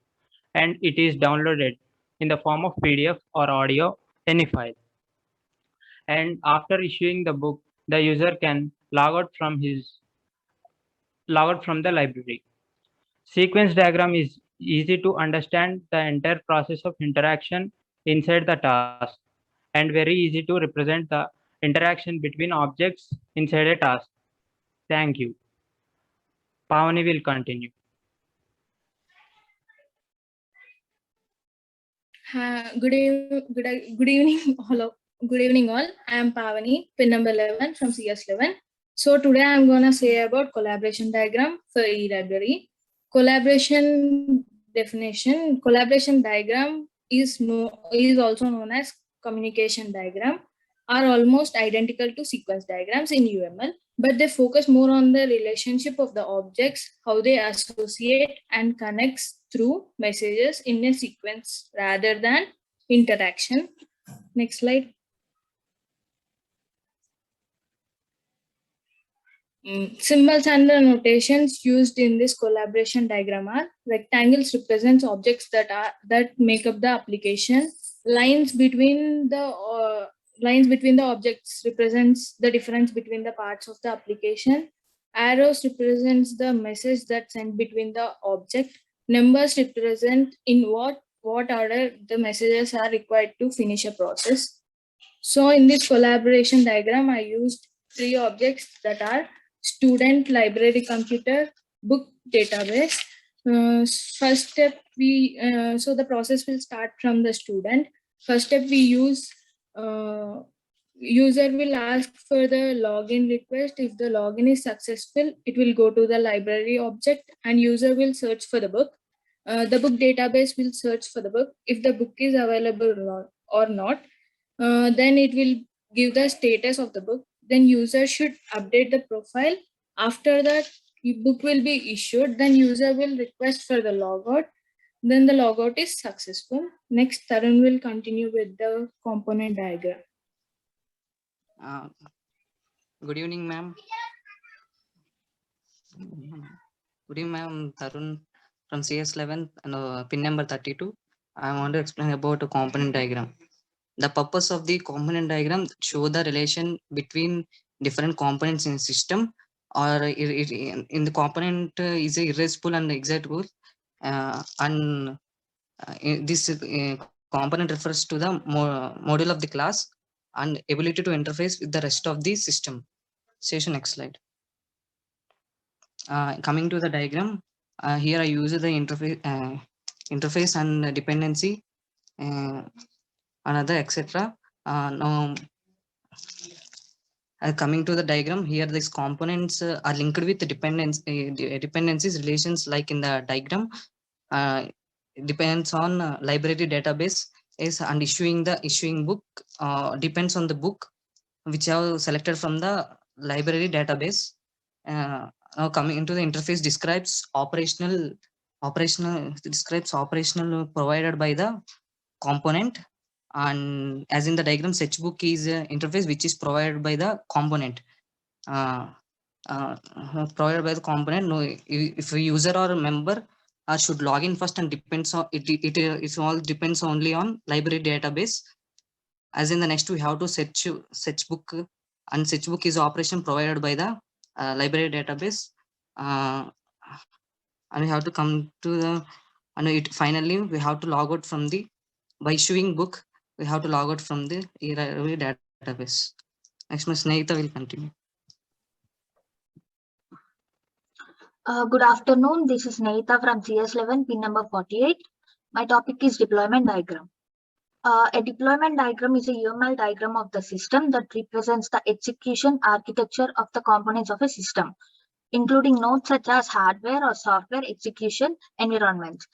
and it is downloaded in the form of PDF or audio, any file. And after issuing the book, the user can log out from the library. Sequence diagram is easy to understand the entire process of interaction inside the task, and very easy to represent the interaction between objects inside a task. Thank you. Pavani will continue. Good evening, all. I am Pavani, pin number 11 from CS11. So today I am gonna say about collaboration diagram for eLibrary. Collaboration definition: collaboration diagram is also known as communication diagram, are almost identical to sequence diagrams in UML, but they focus more on the relationship of the objects, how they associate and connects through messages in a sequence rather than interaction. Next slide. Symbols and the notations used in this collaboration diagram are: rectangles represents objects that make up the application. Lines between the objects represents the difference between the parts of the application. Arrows represents the message that's sent between the object. Numbers represent in what order the messages are required to finish a process. So in this collaboration diagram, I used 3 objects that are student, library computer, book, database. First step, so the process will start from the student. First step, we use user will ask for the login request. If the login is successful, it will go to the library object and user will search for the book. The book database will search for the book. If the book is available or not, then it will give the status of the book. Then user should update the profile. After that, the book will be issued. Then user will request for the logout. Then the logout is successful. Next, Tarun will continue with the component diagram. Good evening, ma'am. Good evening, ma'am. Tarun from CS11 and pin number 32. I want to explain about a component diagram. The purpose of the component diagram show the relation between different components in a system, or in the component is irreducible and executable, this component refers to the module of the class and ability to interface with the rest of the system. Session next slide. Coming to the diagram, here I use the interface and dependency, another etc. Now coming to the diagram, here these components are linked with the dependencies relations, like in the diagram. Depends on library database and issuing book depends on the book which I have selected from the library database. Now coming into the interface, describes operational provided by the component, and as in the diagram, sketchbook is interface which is provided by the component. Provided by the component. No, if a user or a member should log in first, and depends on it all depends only on library database. As in the next, we have to search book, and search book is operation provided by the library database, and we have to come to the, and finally we have to log out from the, by issuing book we have to log out from the library database. Next, Ms. Neita will continue. Good afternoon. This is Neita from CS11, pin number 48. My topic is deployment diagram. A deployment diagram is a UML diagram of the system that represents the execution architecture of the components of a system, including nodes such as hardware or software execution environments.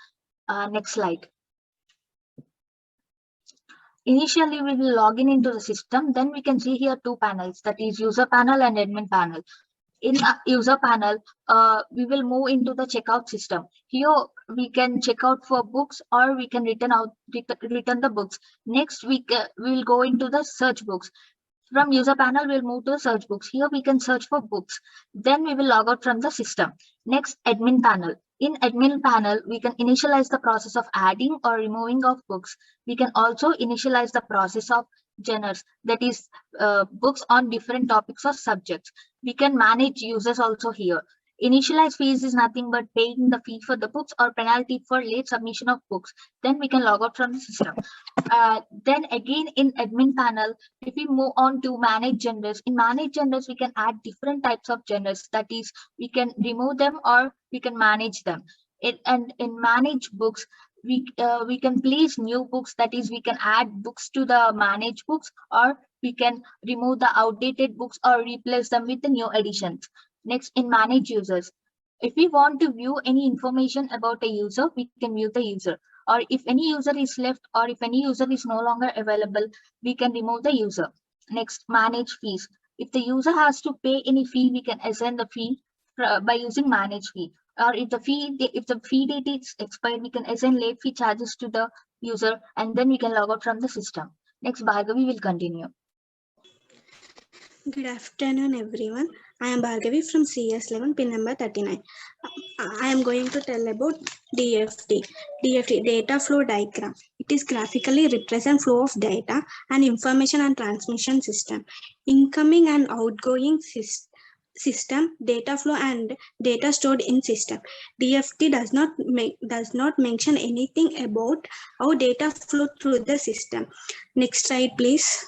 Next slide. Initially, we will log in into the system. Then we can see here two panels, that is user panel and admin panel. In user panel, we will move into the checkout system. Here we can check out for books, or we can return the books. Next, we will go into the search books. From user panel, we'll move to search books. Here we can search for books. Then we will log out from the system. Next, admin panel. In admin panel, we can initialize the process of adding or removing of books. We can also initialize the process of genres, that is books on different topics or subjects. We can manage users also here. Initialize fees is nothing but paying the fee for the books or penalty for late submission of books. Then we can log out from the system. Then again in admin panel, if we move on to manage genders, in manage genders we can add different types of genders, that is we can remove them or we can manage them. And in manage books, we can place new books, that is we can add books to the manage books, or we can remove the outdated books or replace them with the new additions. Next, in manage users, if we want to view any information about a user, we can view the user, or if any user is left or if any user is no longer available, we can remove the user. Next, manage fees. If the user has to pay any fee, we can assign the fee by using manage fee. Or if the fee date is expired, we can assign late fee charges to the user, and then we can log out from the system. Next, Bhargavi will continue. Good afternoon, everyone. I am Bhargavi from CS11, pin number 39. I am going to tell about DFD. DFD, data flow diagram. It is graphically represent flow of data and information and transmission system. Incoming and outgoing system, data flow and data stored in system. DFD does not mention anything about how data flow through the system. Next slide, please.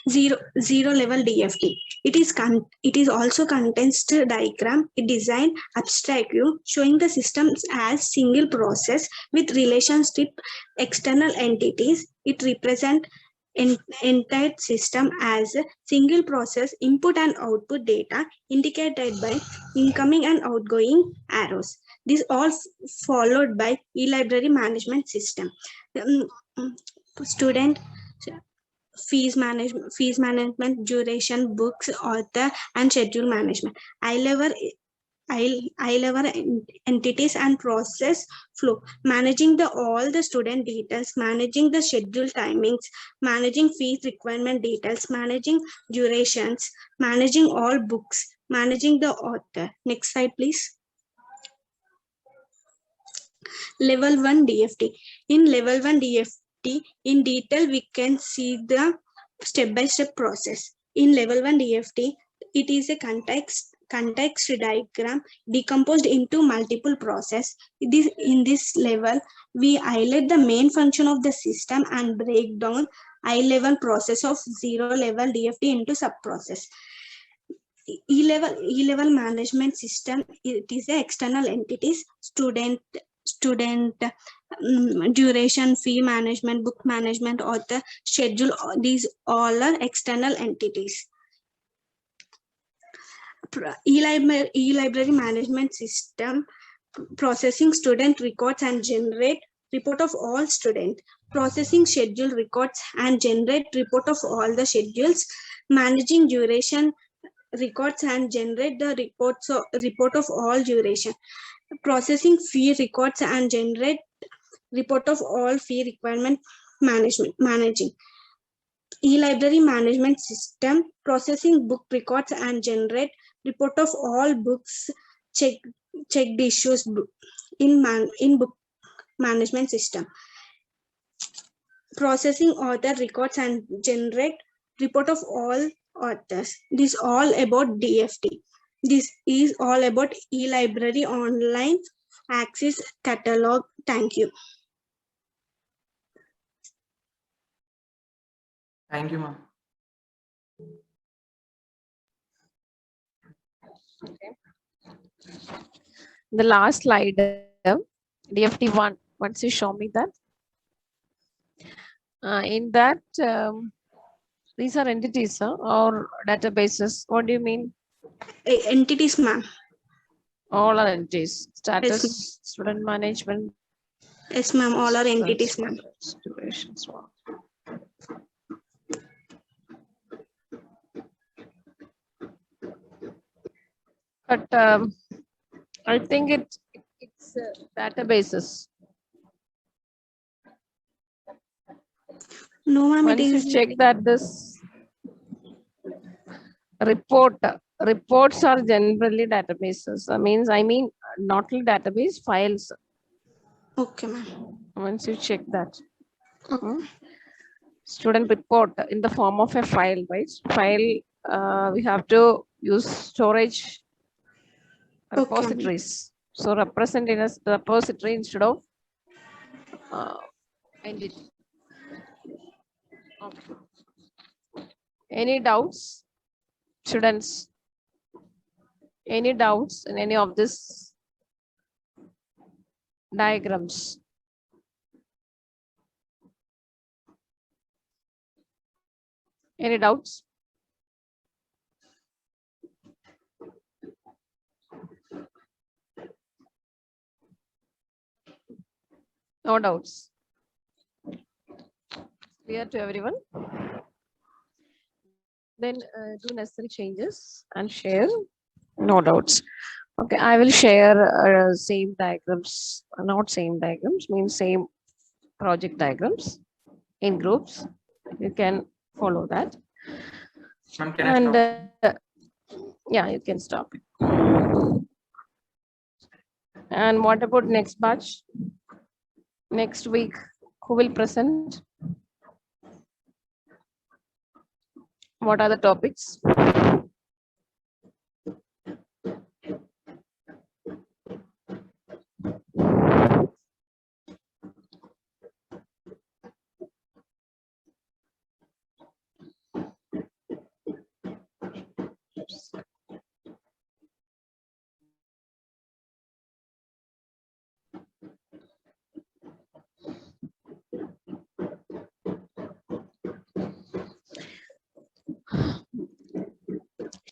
Zero level DFD. It is also contains diagram. It design abstract view showing the systems as single process with relations with external entities. It represent entire system as a single process input and output data indicated by incoming and outgoing arrows. This all followed by e-library management system. Student fees management, duration, books, author, and schedule management. I-level entities and process flow, managing all the student details, managing the schedule timings, managing fees requirement details, managing durations, managing all books, managing the author. Next slide, please. Level 1 DFT. In level 1 DFT, in detail, we can see the step-by-step process. In level 1 DFT, it is a context diagram decomposed into multiple process. In this level, we highlight the main function of the system and break down high-level process of zero-level DFT into sub-process. E-level management system, it is the external entities, student duration, fee management, book management, author, schedule. These all are external entities. E-library management system, processing student records and generate report of all students, processing schedule records and generate report of all the schedules, managing duration records and generate the report of all duration, processing fee records and generate report of all fee requirement managing. E-library management system, processing book records and generate report of all books, checked issues in book management system, processing author records and generate report of all authors. This all about DFT. This is all about e-library online access catalog. Thank you. Thank you, ma'am. Okay. The last slide, DFT1. Once you show me that. In that, these are entities or databases. What do you mean? Entities, ma'am. All are entities. Status, Yes, student management. Yes, ma'am. All are entities, ma'am. Durations. But I think it's databases. No, ma'am. Once you check that this reports are generally databases. I mean not only database files. Okay, ma'am. Once you check that. Student report in the form of a file, right? File, we have to use storage repositories. So represent in a repository instead of entity. Okay. Any doubts, students? Any doubts in any of these diagrams? Any doubts? No doubts. Clear to everyone? Then do necessary changes and share. No doubts. Okay, I will share same diagrams, not same diagrams, means same project diagrams in groups. You can follow that. Ma'am, can I stop? Yeah, you can stop. And what about next batch? Next week, who will present? What are the topics?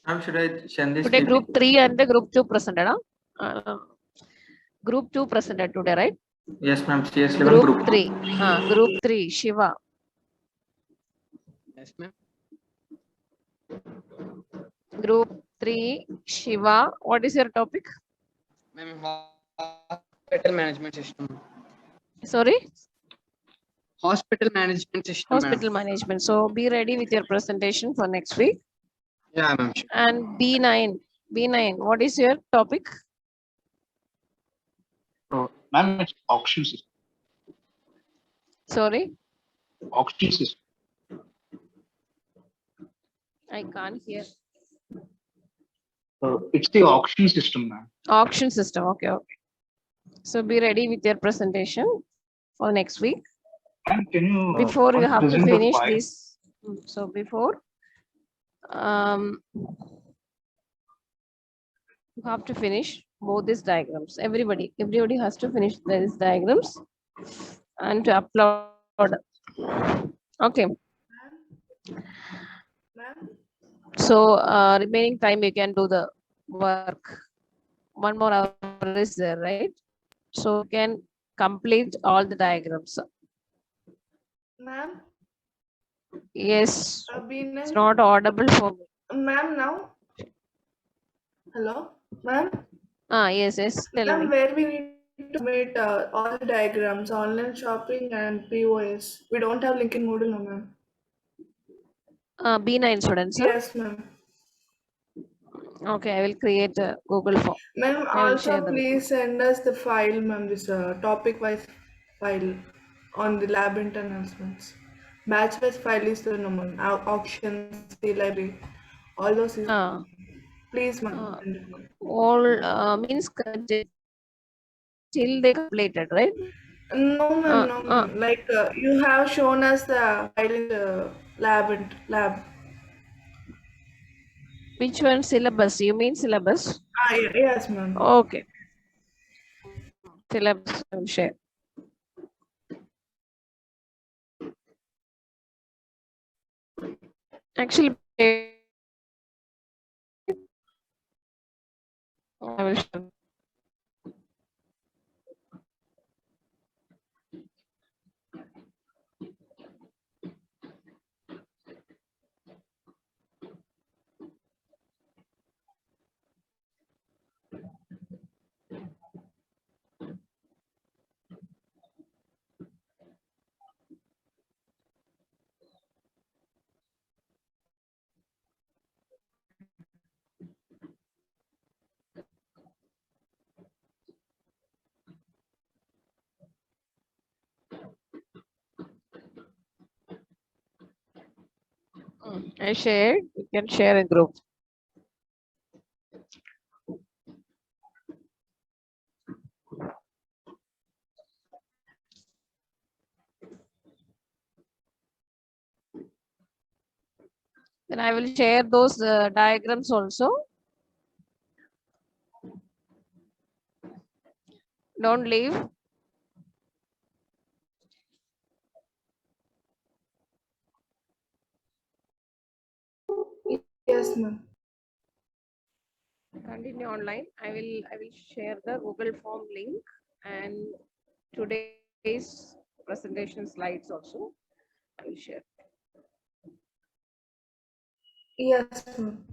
Should I send this? Today group 3 and the group 2 presented. Group 2 presented today, right? Yes, ma'am. CS11 Group 3. Group 3, Shiva. Yes, ma'am. Group 3, Shiva. What is your topic? Ma'am, hospital management system. Sorry? Hospital management system. Hospital management. So be ready with your presentation for next week. Yeah, ma'am. And B9. B9, what is your topic? Ma'am, it's auction system. Sorry? Auction system. I can't hear. It's the auction system, ma'am. Auction system. Okay, okay. So be ready with your presentation for next week. And can you Before you have to present the finish file? this. So before you have to finish both these diagrams. Everybody has to finish these diagrams and to upload. Okay. So remaining time you can do the work. 1 more hour is there, right? So you can complete all the diagrams. Ma'am, Yes, been it's not audible for me. ma'am now. Hello, ma'am. Yes, tell Ma'am, me. where we need to submit all the diagrams, online shopping and POS. We don't have link in Moodle, no, ma'am. B9 students. Yes, ma'am. Okay, I will create a Google form. Ma'am, I will share also them. please send us the file, ma'am, this topic-wise file on the lab announcements. Batch-wise file is the number, auctions, the library, all those is. Please, ma'am. All means till they completed, right? No, ma'am, no, ma'am. Like you have shown us the file in the lab. Which one syllabus? You mean syllabus? Yes, ma'am. Okay. Syllabus I will share. Actually, I will share. I shared. You can share in group. Then I will share those diagrams also. Don't leave. Yes, ma'am. Continue online. I will share the Google form link and today's presentation slides also. I will share. Yes, ma'am.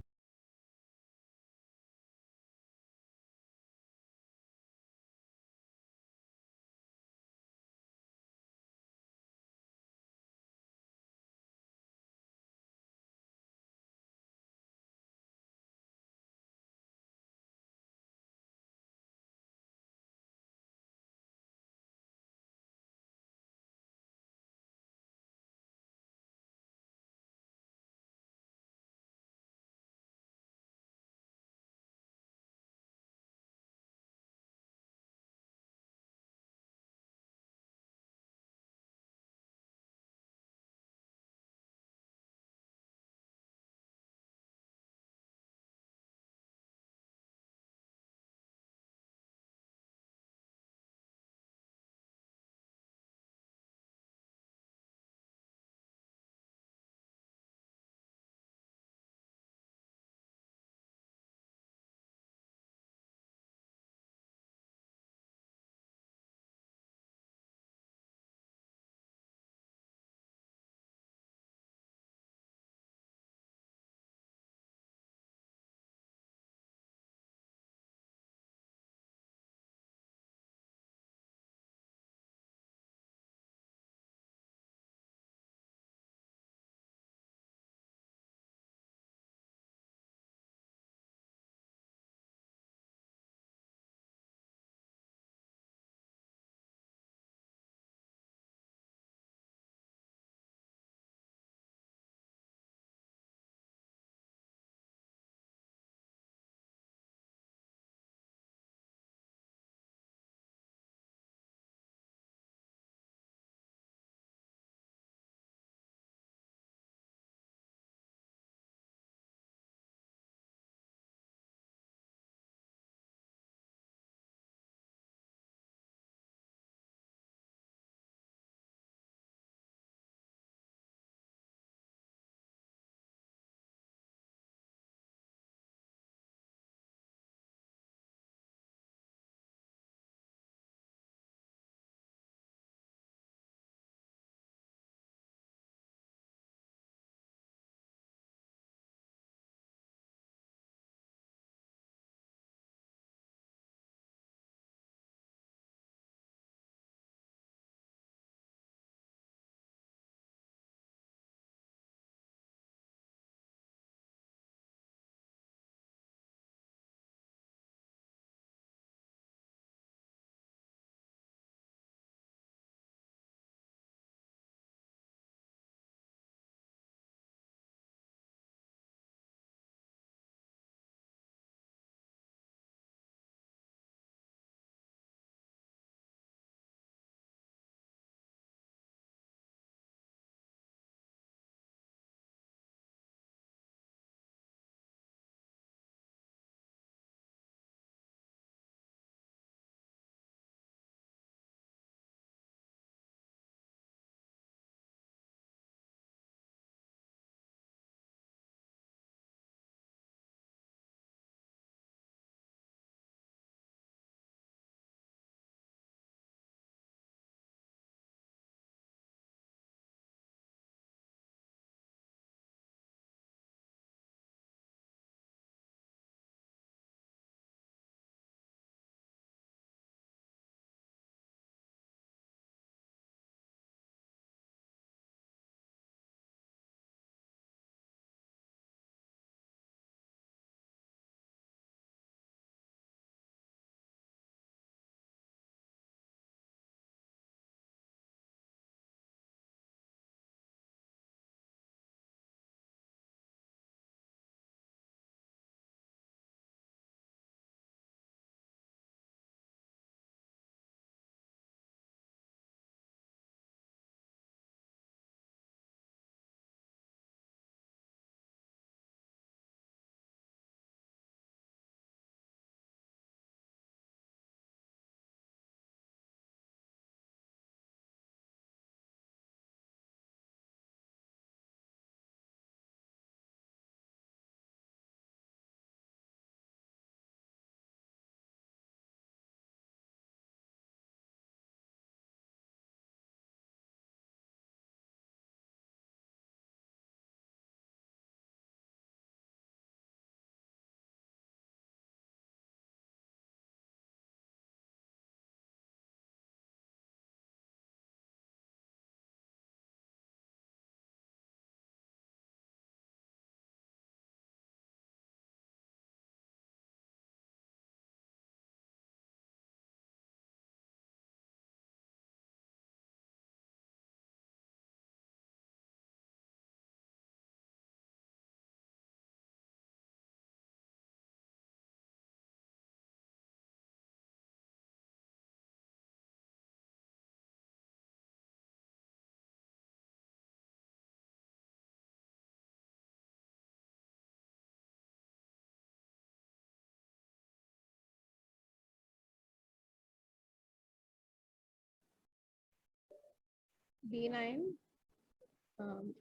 B9,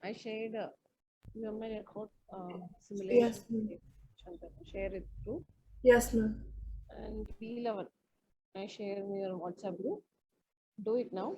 I shared UML record Yes, simulation. ma'am. Chandana, share it through. Yes, ma'am. And B11, I share in your WhatsApp group. Do it now.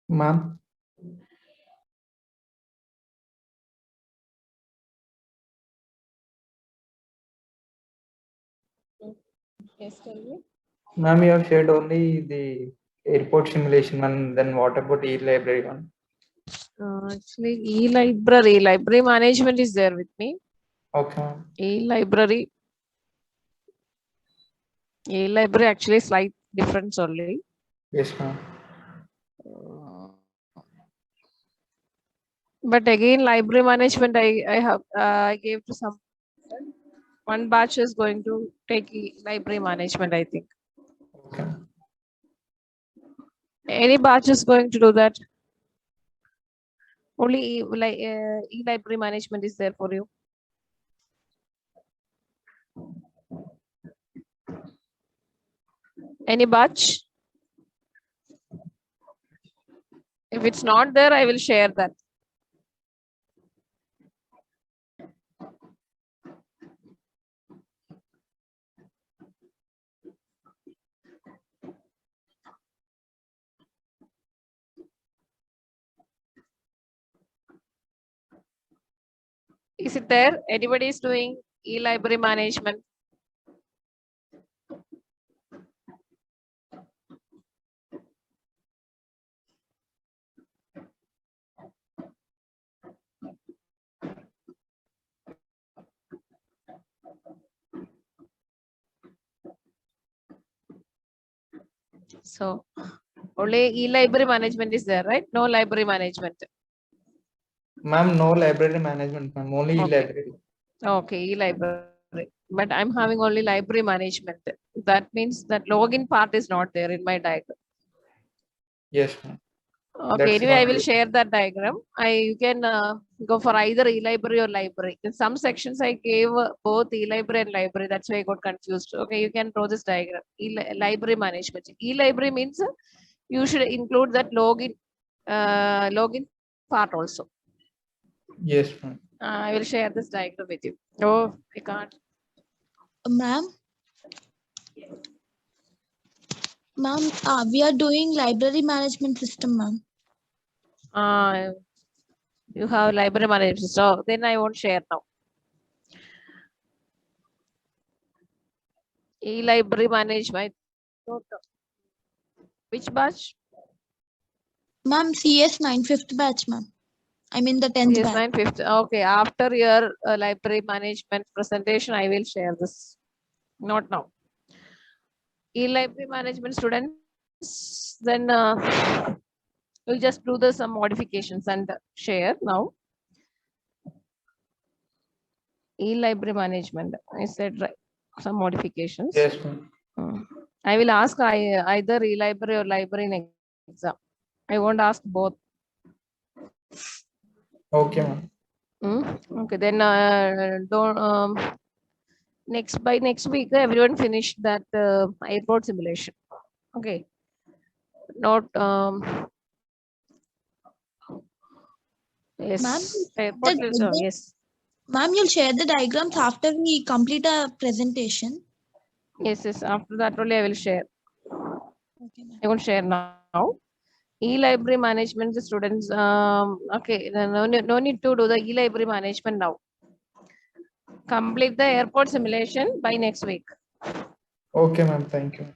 Ma'am. Yes, tell me. Ma'am, you have shared only the airport simulation one. Then what about e-library one? Actually, library management is there with me. Okay. E-library actually slight difference only. Yes, ma'am. But again, library management, I gave to some one batch is going to take library management, I think. Okay. Any batch is going to do that? Only e-library management is there for you. Any batch? If it's not there, I will share that. Is it there? Anybody is doing e-library management? So only e-library management is there, right? No library management. Ma'am, no library management, ma'am. Only Okay. e-library. Okay, e-library. But I'm having only library management. That means that login part is not there in my diagram. Yes, ma'am. Okay, That's anyway, I not will it. share that diagram. You can go for either e-library or library. In some sections, I gave both e-library and library. That's why I got confused. Okay, you can draw this diagram. Library management. E-library means you should include that login part also. Yes, ma'am. I will share this diagram with you. Oh, I can't. Ma'am, we are doing library management system, ma'am. You have library management. So then I won't share now. E-library management. Which batch? Ma'am, CS 9 5th batch, ma'am. I mean the 10th Yes, batch. 9/5. Okay, after your library management presentation, I will share this. Not now. E-library management students, then we'll just do some modifications and share now. E-library management, I said right, some modifications. Yes, ma'am. I will ask either e-library or library in exam. I won't ask both. Okay, ma'am. Okay, then don't by next week everyone finished that airport simulation. Okay. Not yes. Ma'am, Airport yes. Ma'am, you'll share the diagrams after we complete our presentation. Yes, after that only I will share. Okay, I won't share now. E-library management, the students, okay, no need to do the e-library management now. Complete the airport simulation by next week. Okay, ma'am. Thank you.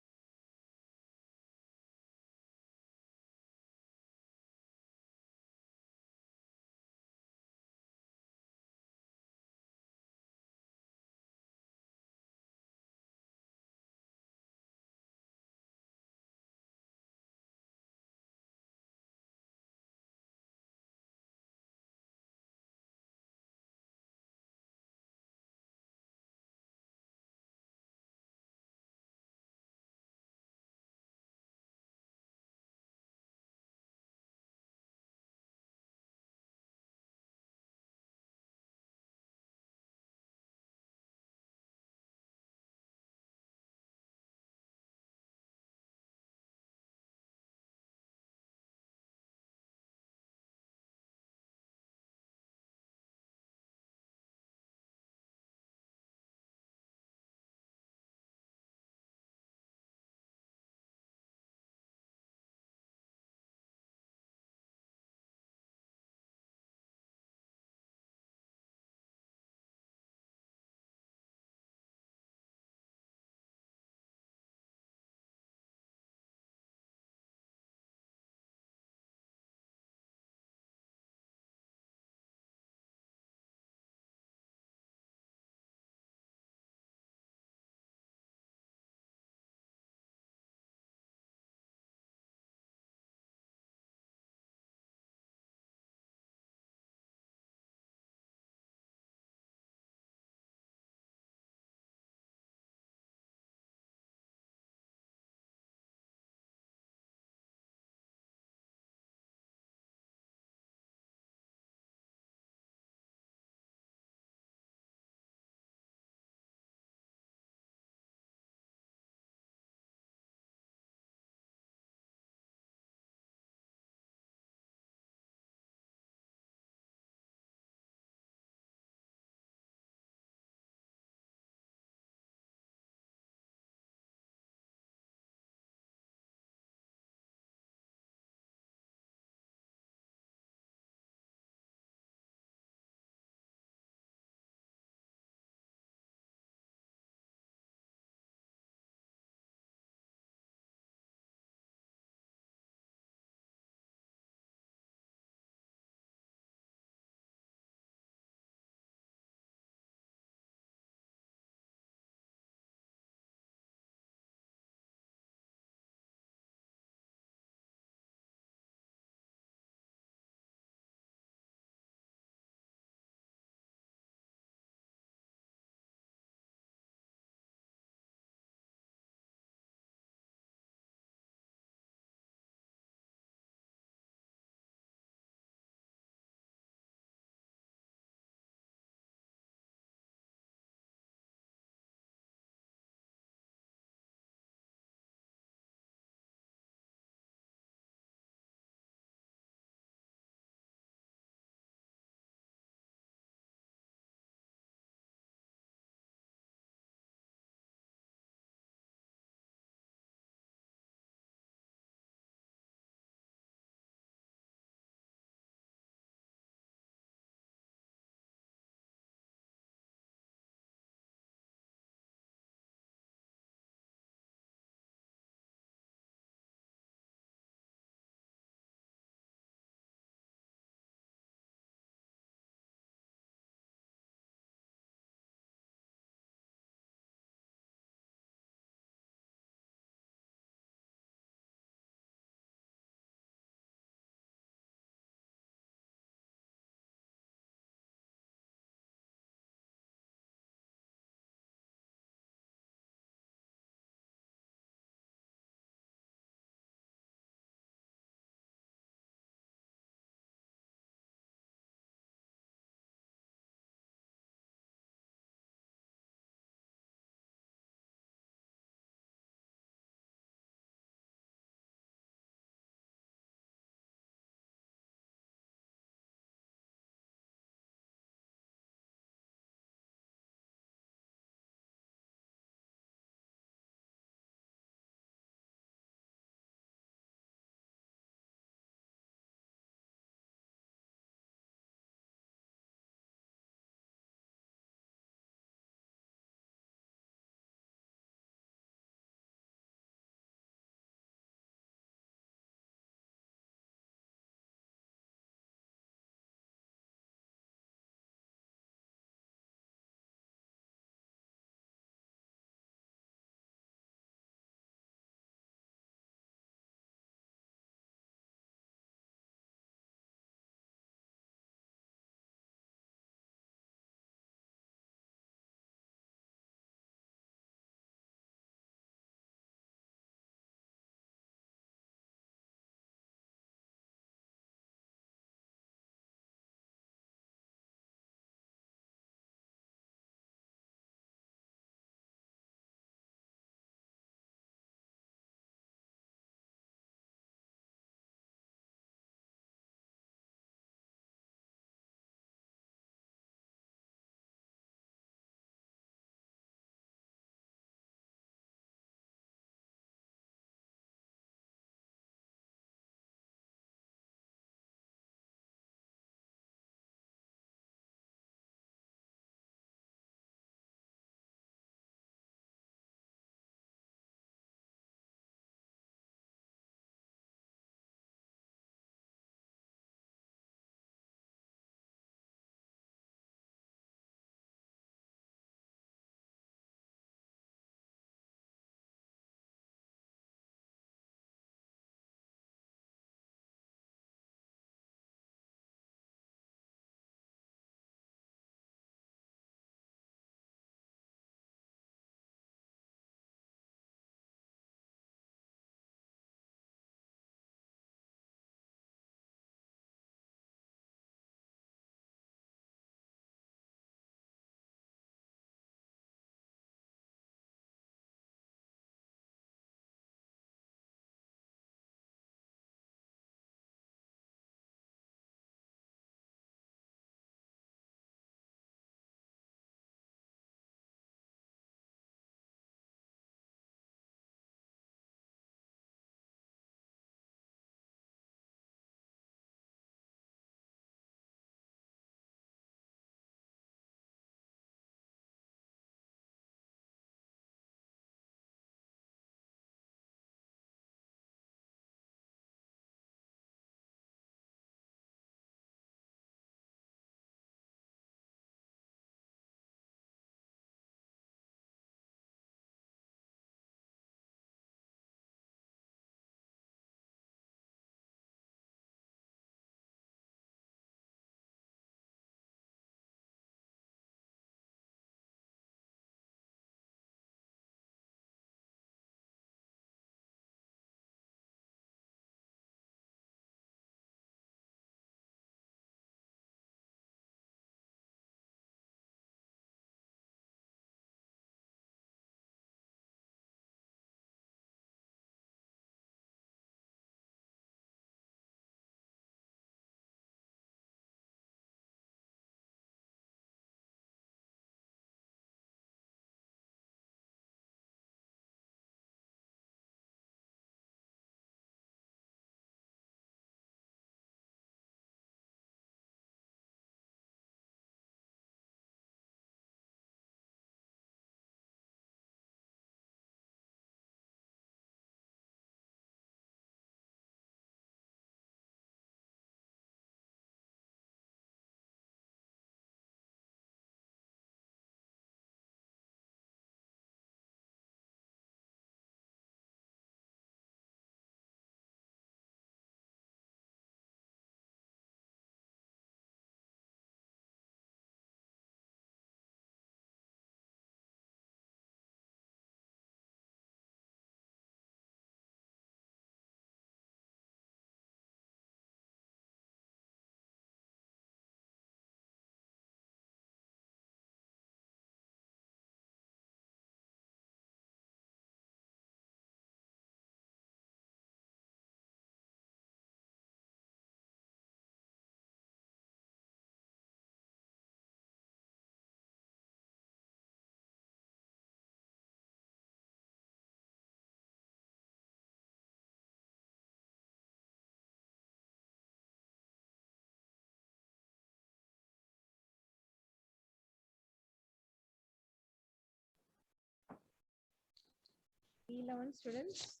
B11 students,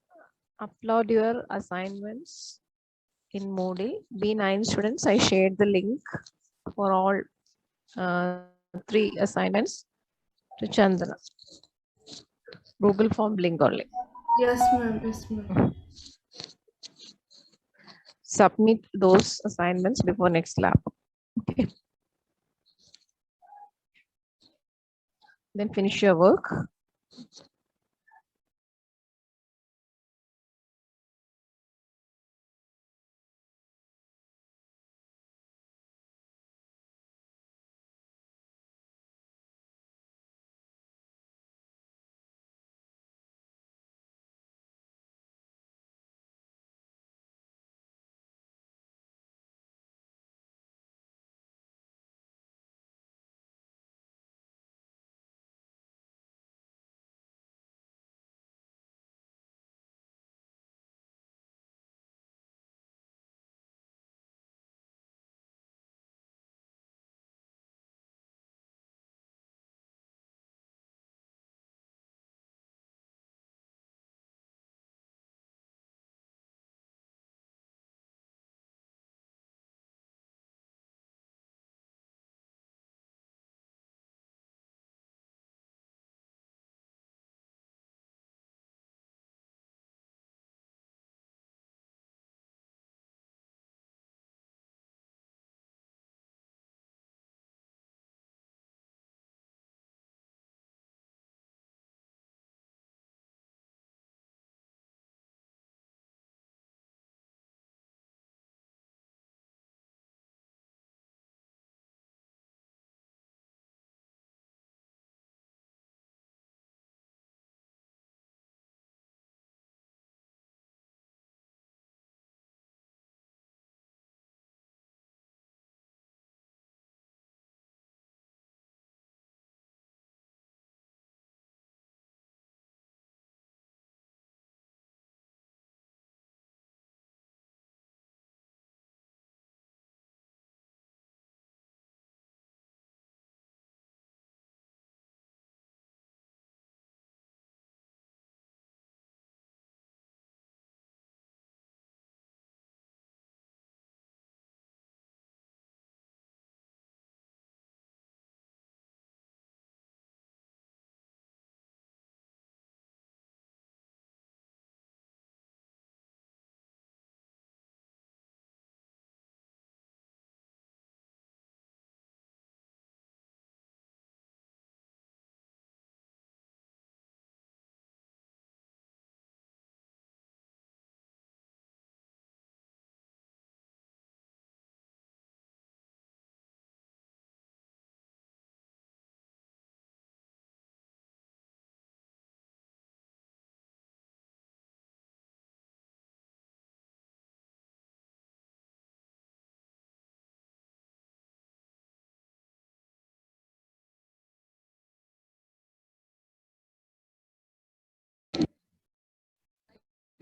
upload your assignments in Moodle. B9 students, I shared the link for all 3 assignments to Chandra. Google Form link only. Yes, ma'am. Yes, ma'am. Submit those assignments before next lab. Okay. Then finish your work.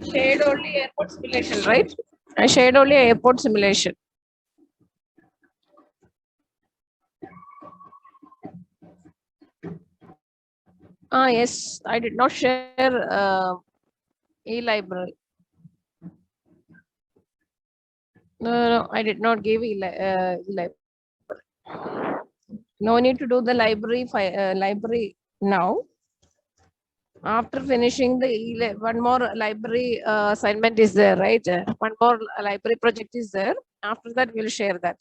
Shared only airport simulation, right? I shared only airport simulation. Yes, I did not share e-library. No, I did not give e-library. No need to do the library now. After finishing the one more library assignment is there, right? One more library project is there. After that, we'll share that.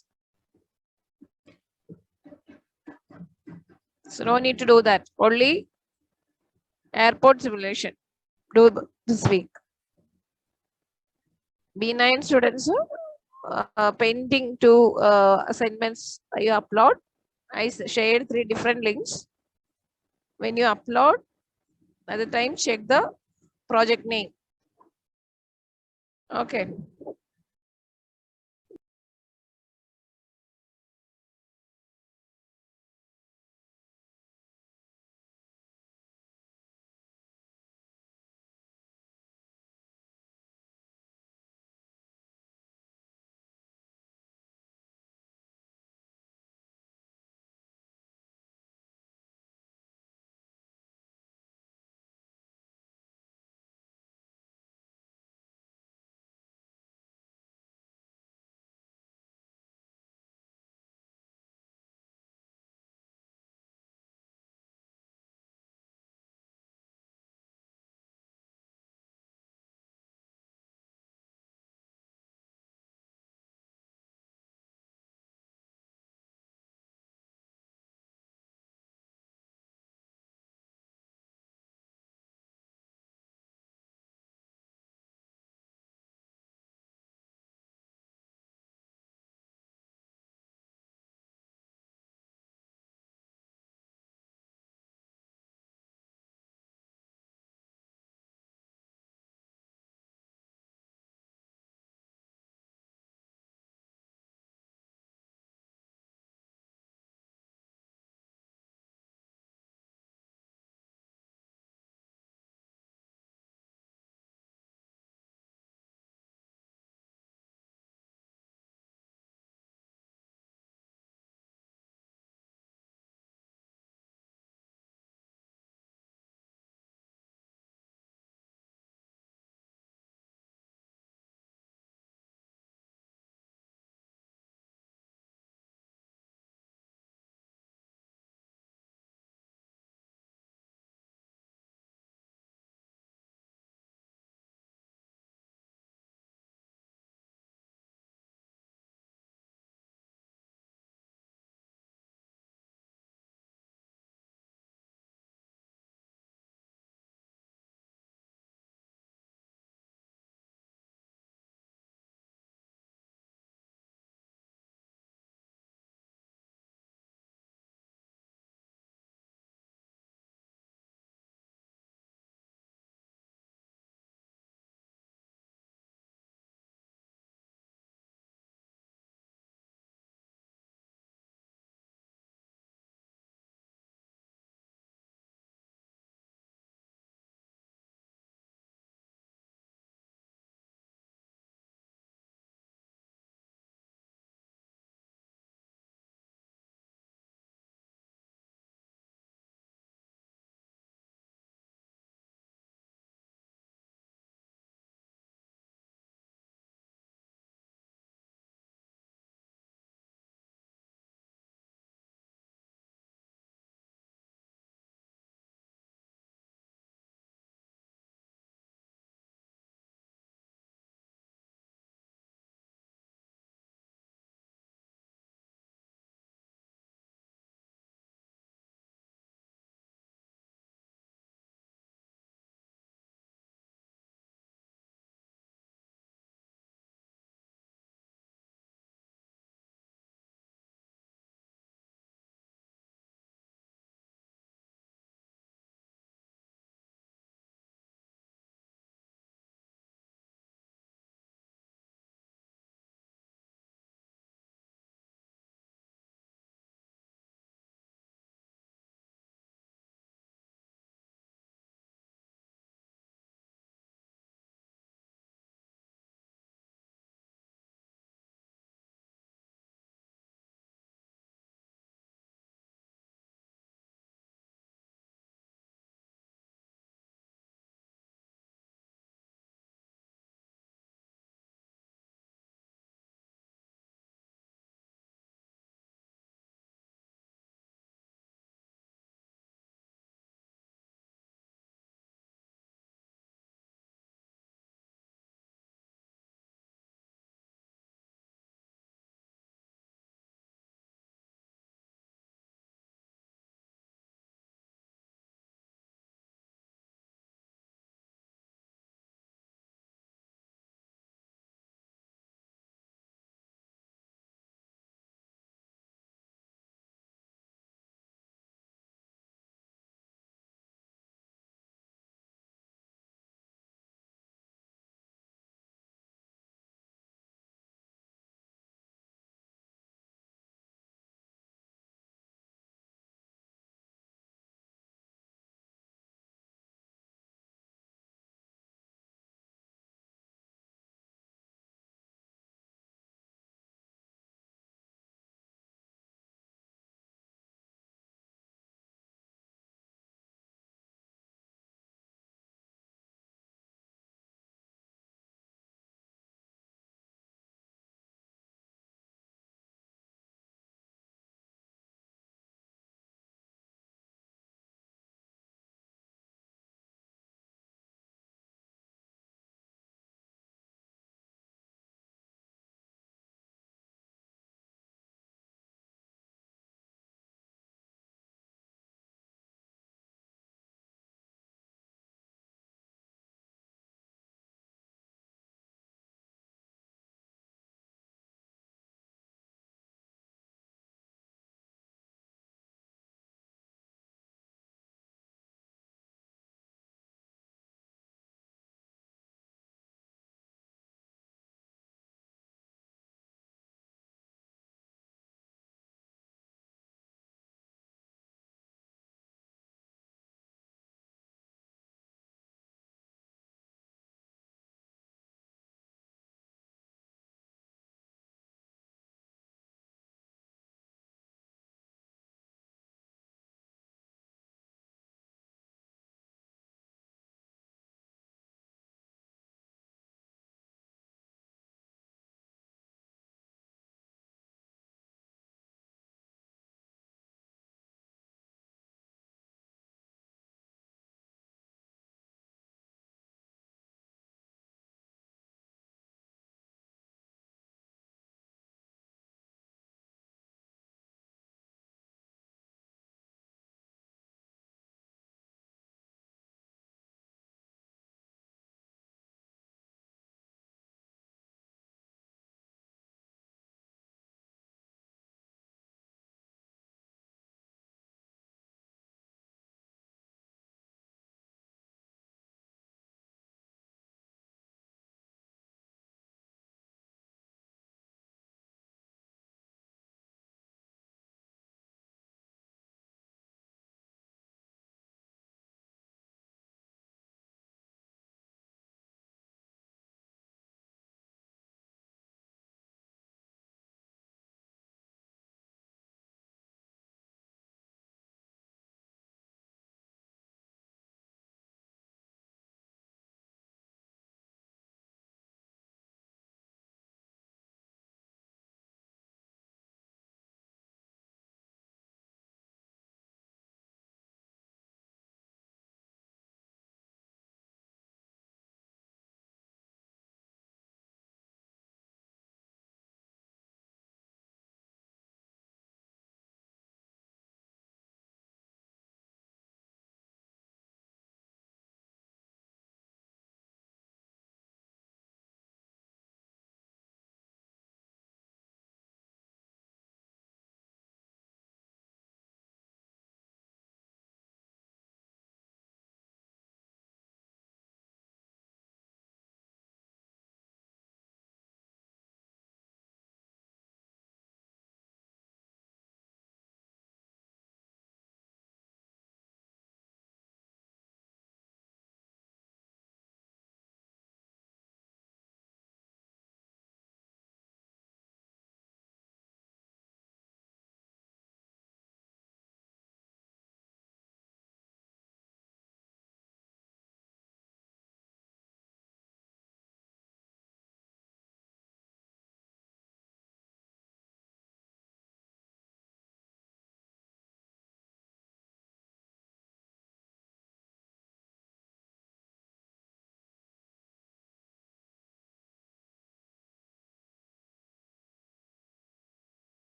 So no need to do that. Only airport simulation. Do this week. B9 students pending 2 assignments you upload. I shared 3 different links. When you upload, at the time check the project name. Okay.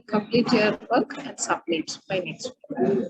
complete your work and submit by next week.